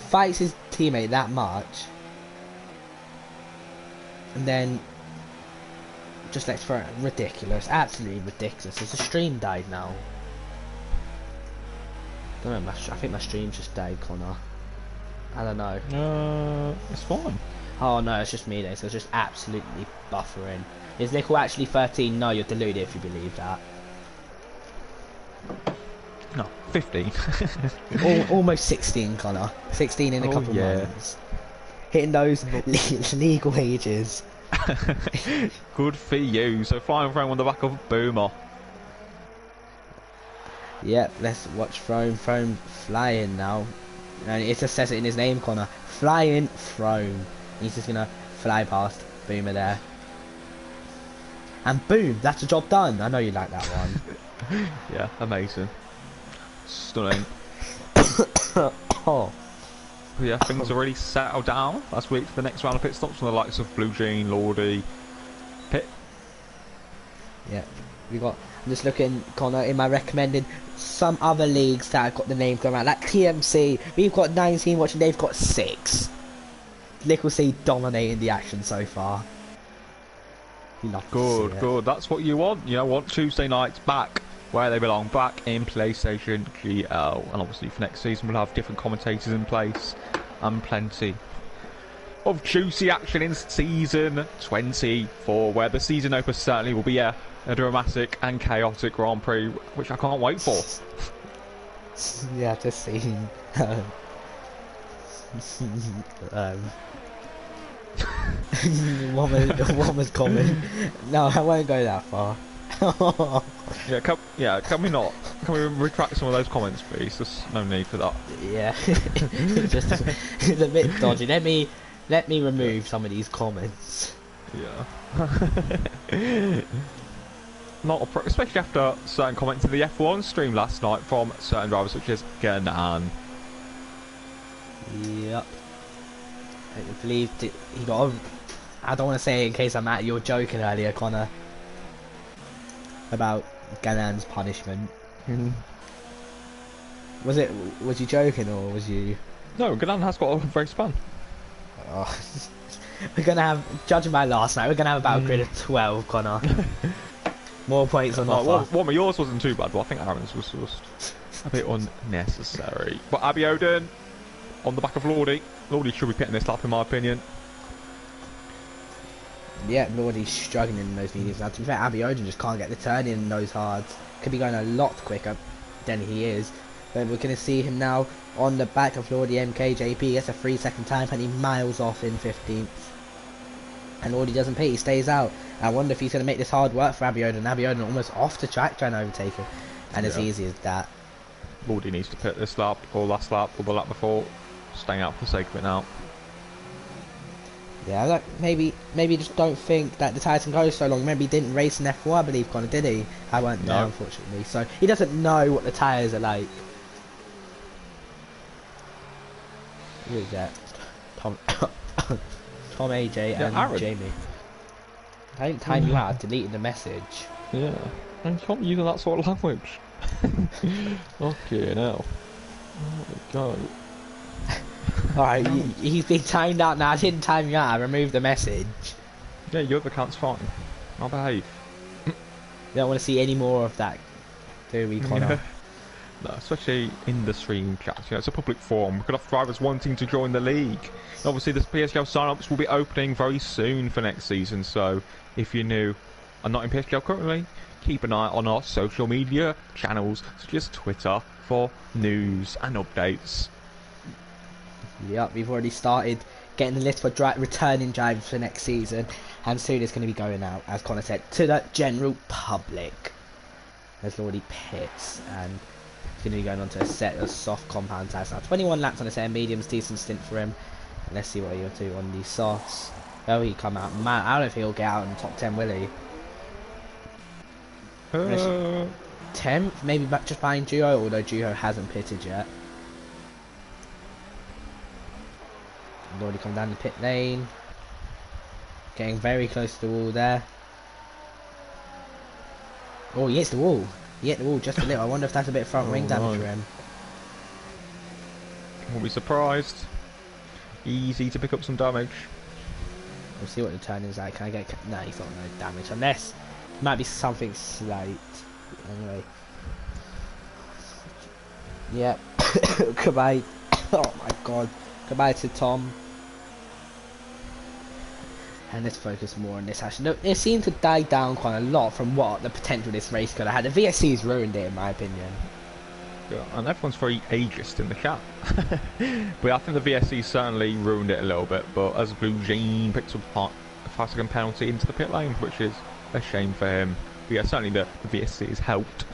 fights his teammate that much. And then just lets for it. Ridiculous. Absolutely ridiculous. His stream died now. I don't know, I think my stream just died, Connor. I don't know. It's fine. Oh no, it's just me then, so it's just absolutely buffering. Is Nickel actually 13? No, you're deluded if you believe that. No, 15. Almost 16, Connor. 16 in a couple of months. Hitting those legal ages. Good for you. So flying frame on the back of Boomer. Yep, let's watch Throne flying now. And it just says it in his name, Connor. Flying Throne. He's just gonna fly past Boomer there. And boom, that's the job done. I know you like that one. Yeah, amazing. Stunning. Oh. Yeah, things are really settled down last week for the next round of pit stops from the likes of Blue Jean, Lordy, Pit. Yeah, we got. I'm just looking, Connor, in my recommended some other leagues that have got the name going out, like TMC. We've got 19 watching, they've got 6. Little C dominating the action so far. Good. That's what you want. You know, want Tuesday nights back where they belong, back in PlayStationGL. And obviously for next season we'll have different commentators in place and plenty of juicy action in season 24, where the season opener certainly will be a dramatic and chaotic Grand Prix, which I can't wait for. Yeah, just seeing. One was common. No, I won't go that far. Can we retract some of those comments, please? There's no need for that. Yeah, it's a bit dodgy. Let me remove some of these comments. Yeah. Especially after certain comments in the F1 stream last night from certain drivers such as Gernan. Yep. I believe he got. I don't want to say it in case I'm at your joking earlier, Connor, about Ganan's punishment. Was you joking or was you? No, Ganan has got a race ban. Oh. We're gonna have, judging by last night, we're gonna have about a grid of 12, Connor. More points on offer. One of yours wasn't too bad, but I think Aaron's was just a bit unnecessary. But Abby Oden on the back of Lordy. Lordy should be pitting this lap in my opinion. Yeah, Lordy's struggling in those mediums. Now, to be fair, Abiodun just can't get the turn in those hards. Could be going a lot quicker than he is. But we're going to see him now on the back of Lordy MKJP. Gets a 3-second time and he miles off in 15th. And Lordy doesn't pay, he stays out. I wonder if he's going to make this hard work for Abiodun. Abiodun almost off the track trying to overtake him. And as easy as that. Lordy needs to pit this lap, or last lap, or the lap before. Staying out for the sake of it now. Yeah, like maybe just don't think that the tyres can go so long. Maybe he didn't race in F4, I believe, Connor, did he? I weren't there, unfortunately. So he doesn't know what the tyres are like. Who is that? Tom, AJ and Aaron. Jamie. I didn't time you out, I deleted the message. Yeah, and you can't be using that sort of language. Okay, now. Oh my god. Alright, he's been timed out now. I didn't time you out, I removed the message. Yeah, your other account's fine. I'll behave. We don't want to see any more of that, do we, Connor? Yeah. No, especially in the stream chat. You know, it's a public forum. We could have drivers wanting to join the league. And obviously, the PSGL sign-ups will be opening very soon for next season. So, if you're new and not in PSGL currently, keep an eye on our social media channels, such as Twitter, for news and updates. Yep, we've already started getting the list for returning drivers for next season, and soon it's going to be going out, as Connor said, to the general public. There's already pits, and it's going to be going on to a set of soft compound tyres now. 21 laps on a set of mediums, decent stint for him. And let's see what he'll do on these softs. Will he come out? Man, I don't think he'll get out in the top 10, will he? 10th, maybe just behind Duo, although Duo hasn't pitted yet. Already come down the pit lane, getting very close to the wall there. Oh, he hits the wall. He hit the wall just a little. I wonder if that's a bit of front wing damage for him. Won't be surprised. Easy to pick up some damage. We'll see what the turn is like. Can I get? No, he's got no damage unless it might be something slight. Anyway. Yep. Goodbye. Oh my god. Goodbye to Tom. And let's focus more on this action. It seemed to die down quite a lot from what the potential this race could have had. The VSC's ruined it, in my opinion. Yeah, and everyone's very ageist in the chat. But I think the VSC certainly ruined it a little bit. But as Blue Jean picks up a 5-second penalty into the pit lane, which is a shame for him. But yeah, certainly the VSC has helped.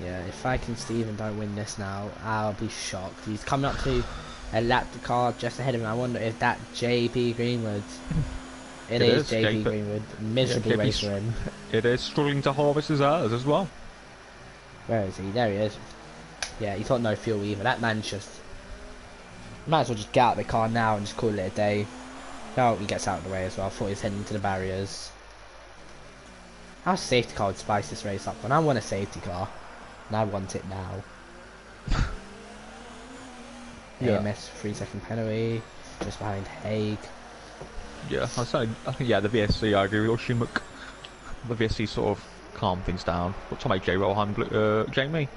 Yeah, if I can Steven don't win this now, I'll be shocked. He's coming up to a lap car just ahead of him. I wonder if that JP Greenwood. It is JP Greenwood. Miserable race for him. It is struggling to harvest his errors as well. Where is he? There he is. Yeah, he's got no fuel either. That man's just... Might as well just get out of the car now and just call it a day. Oh, he gets out of the way as well. I thought he was heading into the barriers. Our safety car would spice this race up, and I want a safety car. And I want it now. Yeah. AMS 3-second penalty, just behind Haig. Yeah, I think yeah, the VSC, I agree with Oshimuk. The VSC sort of calmed things down. But Tom AJ Rohan, Jamie.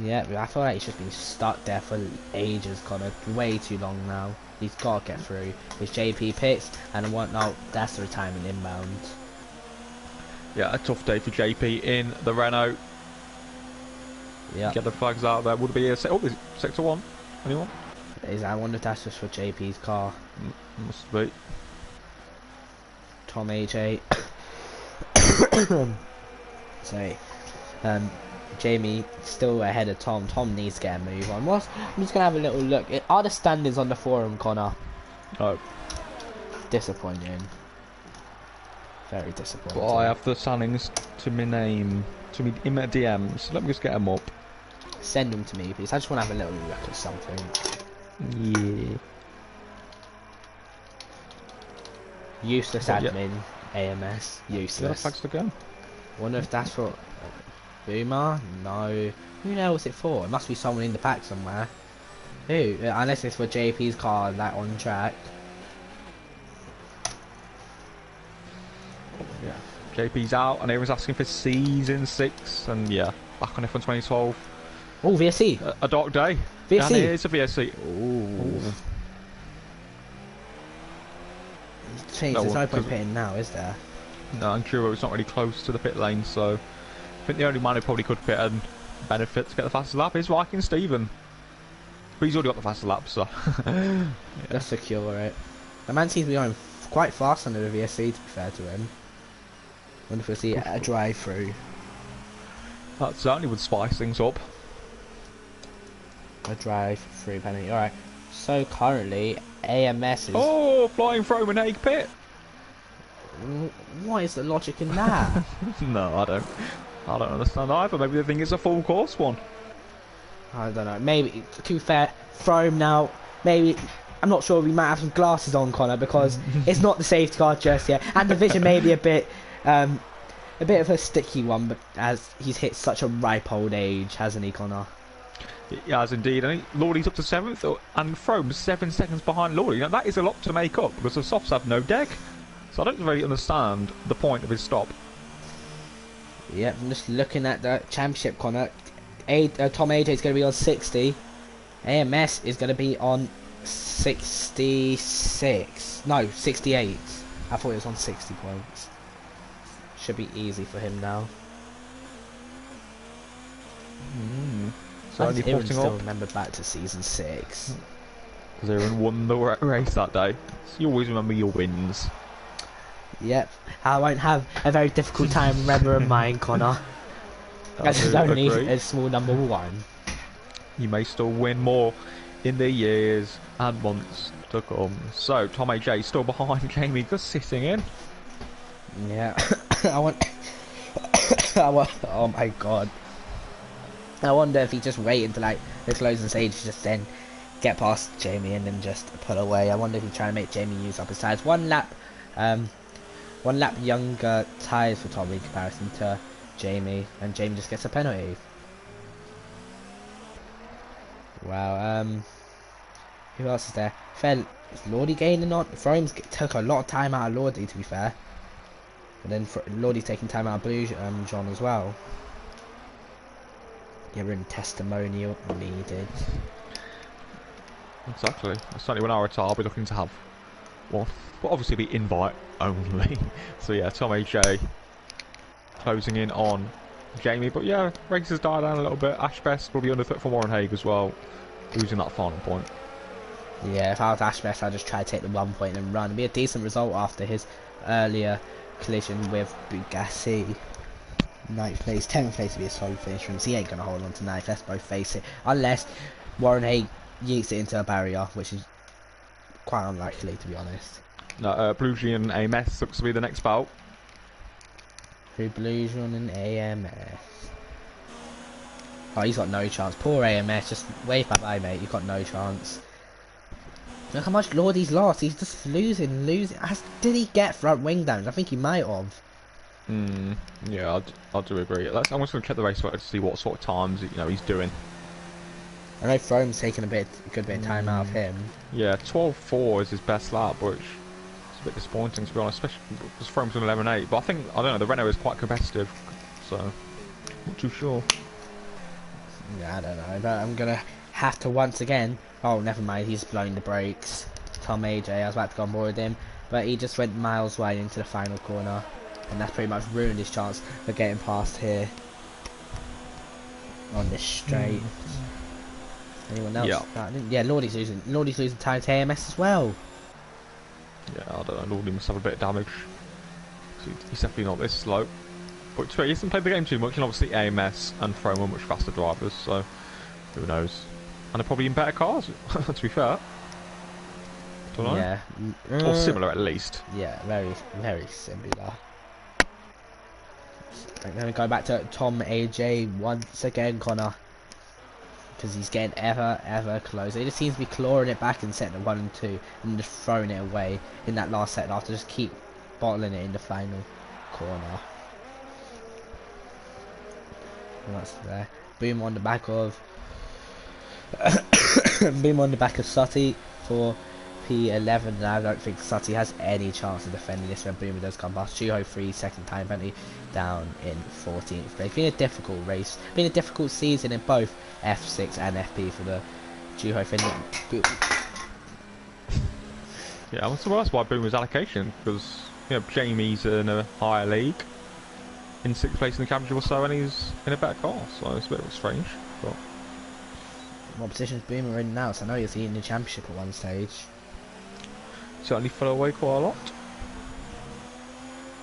Yeah, I feel like he's just been stuck there for ages, Connor. Way too long now. He's got to get through. His JP pits and whatnot. That's the retirement inbound. Yeah, a tough day for JP in the Renault. Yeah. Get the flags out there. Would it be a sector 1? Anyone? I wonder if that's just for JP's car. Must be. Tom AJ. Sorry. Jamie still ahead of Tom. Tom needs to get a move on. I'm just gonna have a little look. Are the standings on the forum, Connor? Oh. Disappointing. Very disappointing. Well, I have the standings to my name, in my DMs. Let me just get them up. Send them to me, please. I just want to have a little look at something. Yeah. Useless admin, AMS. Useless. Flags to go. Wonder if that's for Boomer? No. Who knows it for? It must be someone in the pack somewhere. Who? Unless it's for JP's car, like on track. Yeah. JP's out, and everyone's asking for season 6, and yeah, back on F1 2012. Oh, VSC. A dark day. VSC. And it is a VSC. Ooh. There's no point pitting now, is there? No, and Duro's not really close to the pit lane, so I think the only man who probably could pit and benefit to get the fastest lap is Viking Steven. But he's already got the fastest lap, so... yeah. That's secure, right? The man seems to be going quite fast under the VSC, to be fair to him. Wonder if we'll see a drive-through. That certainly would spice things up. A drive-through penalty. Alright, so currently, AMS is... Oh, flying Froman Hague pit! What is the logic in that? No, I don't understand either. Maybe they think it's a full course one. I don't know. Maybe, to be fair, Frome now, maybe... I'm not sure, we might have some glasses on, Connor, because it's not the safety car just yet. And the vision may be a bit of a sticky one, but as he's hit such a ripe old age, hasn't he, Connor? He has indeed. I think Lawley's up to 7th, and Frome's 7 seconds behind Lawley. Now that is a lot to make up, because the softs have no deck. So I don't really understand the point of his stop. Yep, I'm just looking at the championship, Connor. Tom AJ is going to be on 60. AMS is going to be on 66. No, 68. I thought it was on 60 points. Should be easy for him now. So only Aaron putting still up. remember back to season 6. Because Aaron won the race that day. So you always remember your wins. Yep, I won't have a very difficult time remembering mine, Connor. That's only a small number 1. You may still win more in the years and months to come. So Tom AJ still behind Jamie, just sitting in. Yeah, oh my god. I wonder if he just waited until like the closing stage, just then get past Jamie and then just pull away. I wonder if he's trying to make Jamie use up his tires. One lap younger tyres for Tom in comparison to Jamie, and Jamie just gets a penalty. Wow, who else is there? Is Lordy gaining on? Frome's took a lot of time out of Lordy, to be fair. But then Lordy's taking time out of Blue John as well. You're in testimonial needed. Exactly. Certainly when I retire, I'll be looking to have one. But obviously be invite only. So yeah, Tom AJ closing in on Jamie. But yeah, race has died down a little bit. Ash Best will be underfoot for Warren Hague as well, losing that final point. Yeah, if I was Ash Best, I'd just try to take the 1 point and run. It'd be a decent result after his earlier collision with Bugatti. 9th place, 10th place would be a solid finish for him. So he ain't going to hold on to 9th, let's both face it. Unless Warren Hague yeets it into a barrier, which is quite unlikely, to be honest. No, Blue G and AMS looks to be the next bout. Who Blue John and AMS? Oh, he's got no chance. Poor AMS, just wave bye-bye, mate. You've got no chance. Look how much Lordy's lost. He's just losing. Did he get front wing damage? I think he might have. Yeah, I do agree. I'm just going to check the race to see what sort of times he's doing. I know Frome's taking a good bit of time out of him. Yeah, 12.4 is his best lap, which is a bit disappointing to be honest, especially because Frome's on 11.8. But I don't know, the Renault is quite competitive, so not too sure. Yeah, I don't know, but I'm gonna have to once again. Oh, never mind, he's blowing the brakes. Tom AJ, I was about to go on board with him, but he just went miles wide into the final corner, and that's pretty much ruined his chance of getting past here on this straight. Anyone else? Yeah, Lordy's losing time to AMS as well. Yeah, I don't know, Lordy must have a bit of damage. He's definitely not this slow. But he hasn't played the game too much, and obviously AMS and Frome are much faster drivers, so who knows. And they're probably in better cars, to be fair. Don't know. Yeah. Or similar at least. Yeah, very, very similar. I'm going to go back to Tom AJ once again, Connor. Because he's getting ever closer. He just seems to be clawing it back in set 1 and 2 and just throwing it away in that last set after just keep bottling it in the final corner. What's there? Boom on the back of Sutty for P11, and I don't think Sutty has any chance of defending this when Boomer does come past. 203 second time penalty down in 14th place. Been a difficult race, been a difficult season in both F6 and FP for the Juho Finland. Yeah, I'm surprised by Boomer's allocation because Jamie's in a higher league, in 6th place in the championship or so, and he's in a better car, so it's a bit strange. But what position's Boomer in now? So I know he's in the championship at one stage. Certainly fell away quite a lot.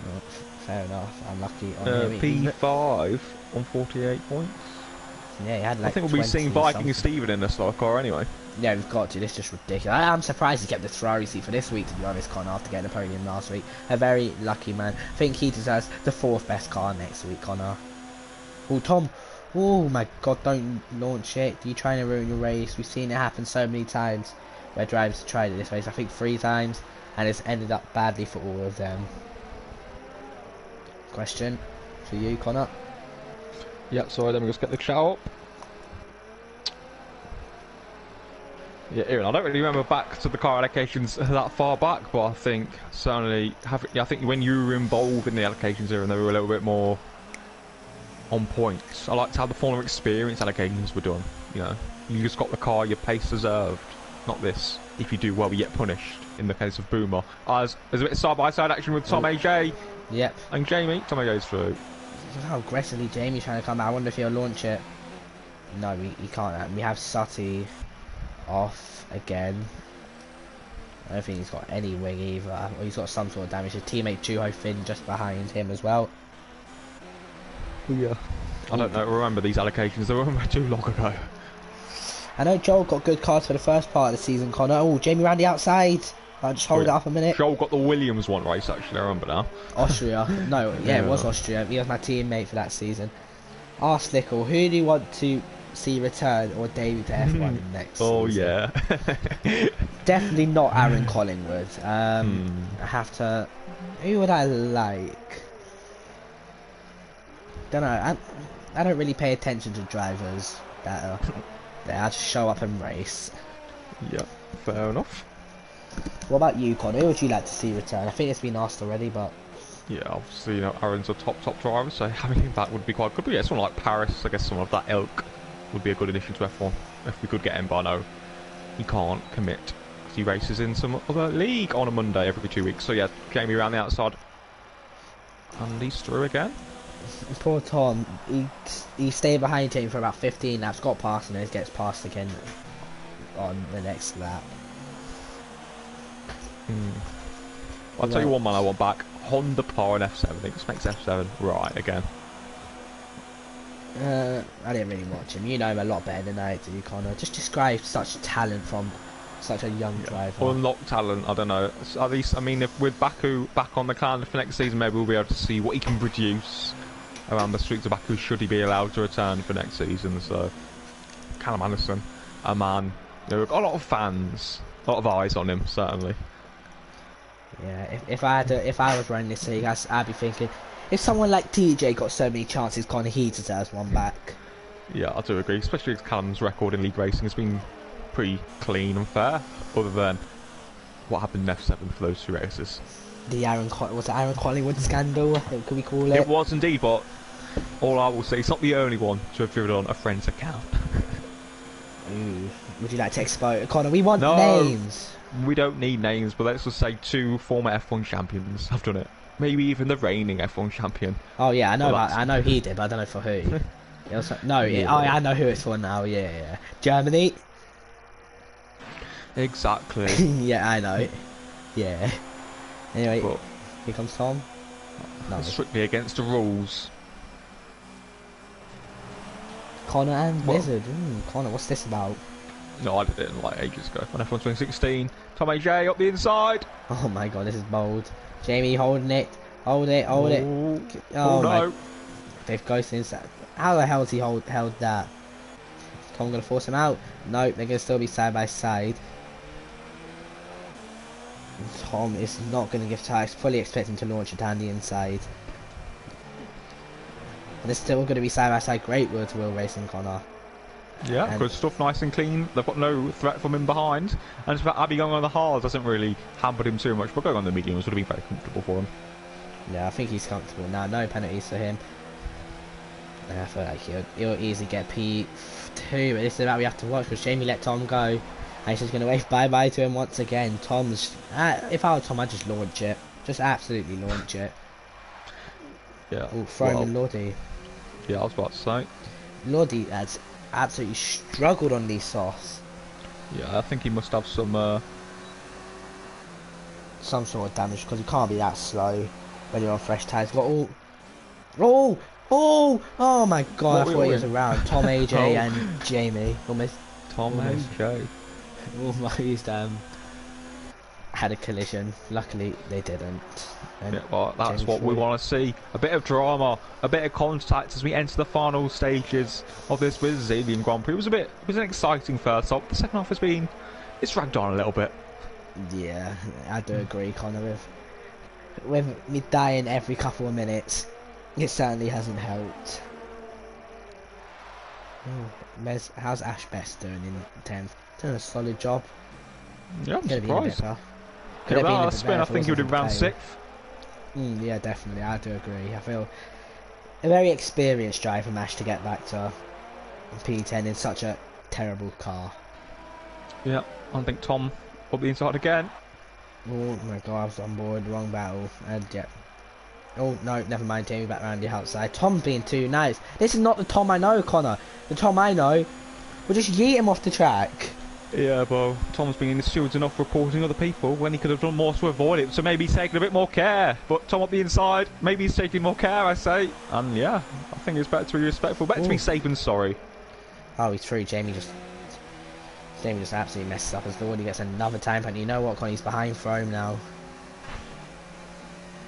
Well, fair enough. Unlucky on P5 on 48 points. Yeah, he had like. I think we'll be seeing Viking and Steven in this car anyway. Yeah, we've got to. This is just ridiculous. I'm surprised he kept the Ferrari seat for this week, to be honest, Connor, after getting a podium last week. A very lucky man. I think he deserves the 4th best car next week, Connor. Oh, Tom. Oh, my God, don't launch it. You're trying to ruin your race. We've seen it happen so many times where drivers have tried it this race. I think 3 times, and it's ended up badly for all of them. Question for you, Connor. Yeah, sorry, let me just get the chat up. Yeah, Aaron, I don't really remember back to the car allocations that far back, but I think certainly I think when you were involved in the allocations here, and they were a little bit more on points. I liked how the Formula Experience allocations were done. You just got the car your pace deserved, not this. If you do well, you get punished. In the case of Boomer, there's a bit of side-by-side action with Tom AJ. Yep. And Jamie. Tom AJ's through. How aggressively Jamie's trying to come out. I wonder if he'll launch it. No, he can't. We have Sutty off again. I don't think he's got any wing either. Or he's got some sort of damage. His teammate Juho Finn just behind him as well. Yeah. I don't know. Remember these allocations? They were too long ago. I know Joel got good cards for the first part of the season, Connor. Oh, Jamie round the outside. I'll just hold it up a minute. Joel got the Williams one race, actually, I remember now. Austria. No, yeah, it was Austria. He was my teammate for that season. Slickle, who do you want to see return or debut to F1 next season? Yeah. Definitely not Aaron Collingwood. I have to... Who would I like? Don't know. I don't really pay attention to drivers that just show up and race. Yeah, fair enough. What about you, Connor? Who would you like to see return? I think it's been asked already, but... Yeah, obviously, Aaron's a top driver, so having him back would be quite good. But yeah, someone like Paris, I guess someone of that ilk would be a good addition to F1. If we could get him, but I know he can't commit, because he races in some other league on a Monday every 2 weeks. So yeah, Jamie around the outside. And he's through again. Poor Tom, he stayed behind him for about 15 laps, got past and then gets past again on the next lap. I'll tell you one man I want back. Honda Par and F7. It just makes F7 right again. I didn't really watch him. You know him a lot better than I do, Connor. Just describe such talent from such a young driver. Unlocked talent, I don't know. At least, I mean, if with Baku back on the calendar for next season, maybe we'll be able to see what he can produce around the streets of Baku should he be allowed to return for next season. So, Callum Anderson, a man, we've got a lot of fans, a lot of eyes on him, certainly. Yeah, if I was running this league, I'd be thinking, if someone like TJ got so many chances, Connor, he deserves one back. Yeah, I do agree, especially because Callum's record in league racing has been pretty clean and fair, other than what happened in F7 for those 2 races. The was it Aaron Collingwood scandal, could we call it? It was indeed, but all I will say, it's not the only one to have driven on a friend's account. Ooh, would you like to expose Connor? We want names. We don't need names, but let's just say 2 former F1 champions have done it. Maybe even the reigning F1 champion. Oh yeah, I know. I know he did, but I don't know for who. I know who it's for now. Yeah. Germany. Exactly. Yeah, I know. Yeah. Anyway, here comes Tom. No. Strictly against the rules. Connor and Wizard. Connor, what's this about? No, I did it like ages ago. On F1 2016. Tom AJ up the inside. Oh my god, this is bold. Jamie holding it. Hold it. Oh Oh no. My. They've ghosted inside. How the hell has he held that? Tom gonna force him out? Nope, they're gonna still be side by side. Tom is not gonna give Tyres, fully expecting to launch it down the inside. And they're still gonna be side by side. Great word to Will Racing, Connor. Yeah, good stuff, nice and clean. They've got no threat from him behind. And it's about Abby going on the hards hasn't really hampered him too much, but going on the mediums would have been very comfortable for him. Yeah, I think he's comfortable now. No penalties for him. And I feel like he'll easily get P2, but this is about we have to watch because Jamie let Tom go. And he's just going to wave bye-bye to him once again. Tom's... if I were Tom, I'd just launch it. Just absolutely launch it. Yeah. Oh, throw him in Lordy. Yeah, I was about to say. Lordy has absolutely struggled on these softs. Yeah, I think he must have some sort of damage, because he can't be that slow when you're on fresh tires. Got all... Oh my god, I thought he was around. Tom, AJ and Jamie. Almost... Tom, AJ. Almost had a collision. Luckily they didn't. And yeah, well, that's what we want to see. A bit of drama, a bit of contact as we enter the final stages of this Brazilian Grand Prix. It was an exciting first half. The second half it's dragged on a little bit. Yeah, I do agree, Connor. With me dying every couple of minutes, it certainly hasn't helped. Oh, how's Ash Best doing in 10th? Doing a solid job. Yeah, I'm surprised. Could have been a bit spin, I think he would have been around 6th. Yeah, definitely. I do agree. I feel a very experienced driver from Ash to get back to P10 in such a terrible car. Yeah, I think Tom will be inside again. Oh my god, I was on board. Wrong battle. And yeah. Oh no, never mind. Jamie back around the outside. Tom's being too nice. This is not the Tom I know, Connor. The Tom I know will just yeet him off the track. Yeah, well, Tom's been in the stewards enough reporting other people when he could have done more to avoid it. So maybe he's taking a bit more care. But Tom will be inside. Maybe he's taking more care, I say. And yeah, I think it's better to be respectful. Better to be safe than sorry. Oh, he's through. Jamie just absolutely messes up as Lordy gets another time. And you know what, Connor? He's behind Frome now.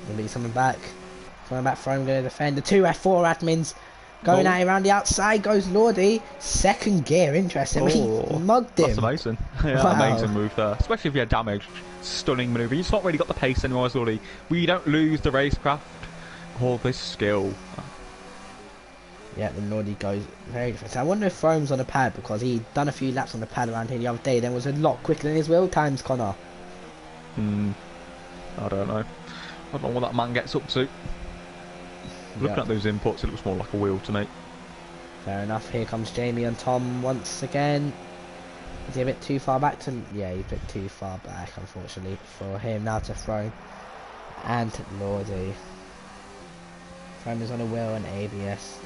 Gonna be someone back. Frome going to defend. The 2 F4 admins going at it around the outside. Goes Lordy. Second gear. Interesting. He mugged him. That's amazing. Yeah, wow. Amazing move there. Especially if you had damage. Stunning manoeuvre. He's not really got the pace anymore as Lordy. We don't lose the racecraft or this skill. Yeah, the Lordy goes very defensive. I wonder if Frome's on the pad, because he'd done a few laps on the pad around here the other day. Then was a lot quicker than his wheel times, Connor. I don't know. I don't know what that man gets up to. Looking at those inputs, it looks more like a wheel to me. Fair enough. Here comes Jamie and Tom once again. Is he a bit too far back to... Yeah, he's a bit too far back, unfortunately, for him. Now to Frome and Lordy. Frome is on a wheel and ABS.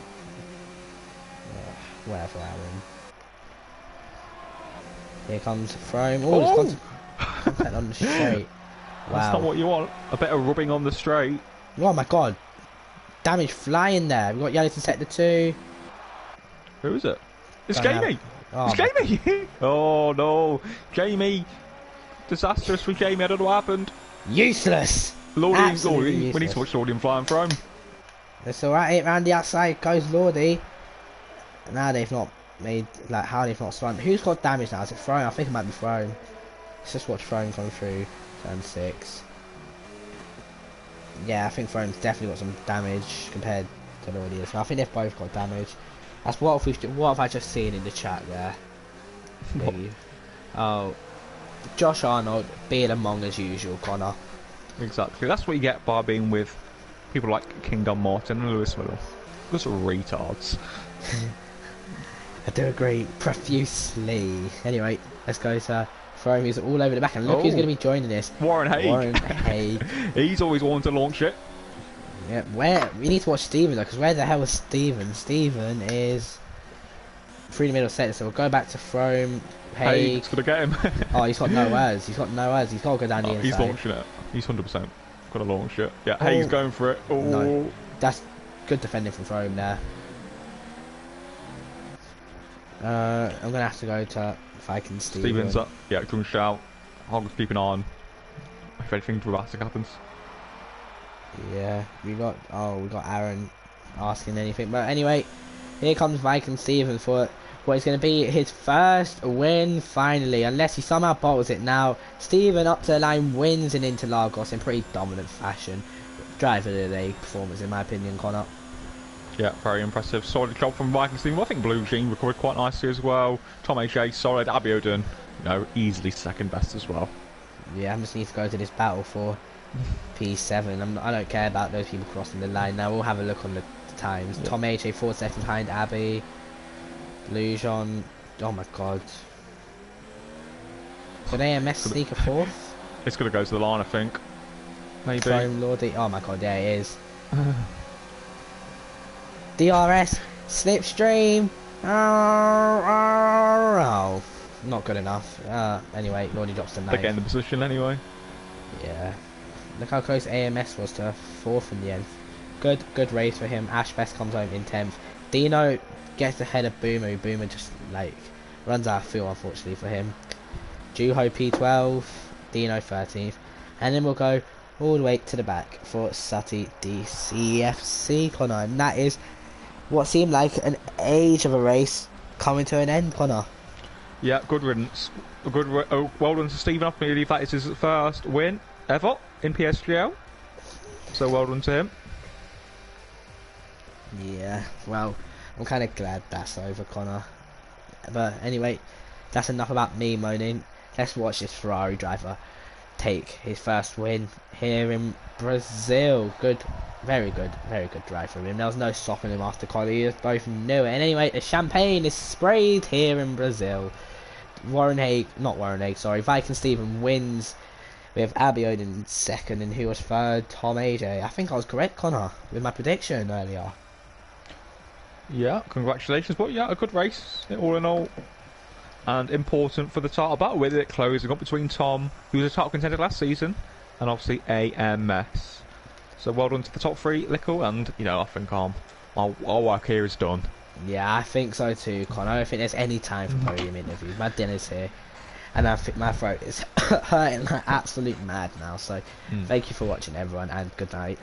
Whatever, Aaron. Here comes Frome. Oh, it's contact on the straight. Wow. That's not what you want. A bit of rubbing on the straight. Oh my god. Damage flying there. We've got yellow to sector 2. Who is it? It's Jamie! It's Jamie! Oh no! Jamie! Disastrous for Jamie, I don't know what happened. Useless! Lordy, we need to watch Lordy and flying Frome. It's alright, round the outside goes Lordy. Now they've not made, like, how they've not spun. Who's got damage now? Is it Frome? I think it might be Frome. Let's just watch Frome come through. Turn 6. Yeah, I think Frome's definitely got some damage compared to Lordy. So I think they've both got damage. That's what have I just seen in the chat there? Oh, Josh Arnold being among as usual, Connor. Exactly. That's what you get by being with people like King Don Martin and Lewis Miller. Those are retards. I do agree profusely. Anyway, let's go to Frome. He's all over the back, and look who's going to be joining this. Warren Haig. He's always wanted to launch it. Yeah, we need to watch Steven though, because where the hell is Steven? Steven is through the middle sector, so we'll go back to Frome. Haig's going to get him. Oh, he's got no words. He's got no words. He's got to go down the inside. He's launching it. He's 100% got to launch it. Yeah, Haig's going for it. Oh, no. That's good defending from Frome there. I'm going to have to go to Viking Steven. Steven's up. Yeah, come shout. I'll keep an eye on if anything dramatic happens. Yeah, we got Aaron asking anything, but anyway, here comes Viking Steven for what is going to be his first win finally, unless he somehow bottles it now. Steven up to the line, wins in Interlagos in pretty dominant fashion. Driver of the day performance in my opinion, Connor. Yeah, very impressive. Solid job from Viking Steven. Well, I think Blue Jean recovered quite nicely as well. Tom AJ solid. Abiodun, easily second best as well. Yeah, I just need to go to this battle for P7. I don't care about those people crossing the line now. We'll have a look on the times. Yeah. Tom AJ 4 seconds behind Abby. Blue Jean. Oh my god. Could AMS sneak a fourth? It's going to go to the line, I think. Maybe. Chrome Lordy. Oh my god, yeah, it is. DRS, Slipstream. Oh, not good enough. Anyway, Lordy drops the 9th. They're getting the position anyway. Yeah. Look how close AMS was to 4th in the end. Good race for him. Ash Best comes home in 10th. Dino gets ahead of Boomer. Boomer just like runs out of fuel, unfortunately for him. Juho P12, Dino 13th, and then we'll go all the way to the back for Sutty DCFC, Connor. And that is what seemed like an age of a race coming to an end, Connor. Yeah, good riddance. Well done to Stephen. I believe that is his first win ever in PSGL. So well done to him. Yeah, well, I'm kind of glad that's over, Connor. But anyway, that's enough about me moaning. Let's watch this Ferrari driver take his first win here in Brazil. Very good drive from him. There was no stopping him after quali. Both knew it. And anyway, the champagne is sprayed here in Brazil. Viking Stephen wins with Abiod in 2nd, and who was 3rd? Tom AJ. I think I was correct, Connor, with my prediction earlier. Yeah, congratulations. But yeah, a good race, all in all. And important for the title battle, with it closing up between Tom, who was a title contender last season, and obviously AMS. So well done to the top 3, Lickle, and, you know, I think our work here is done. Yeah, I think so too, Con. I don't think there's any time for podium interviews. My dinner's here, and I think my throat is hurting like absolute mad now. So, thank you for watching, everyone, and good night.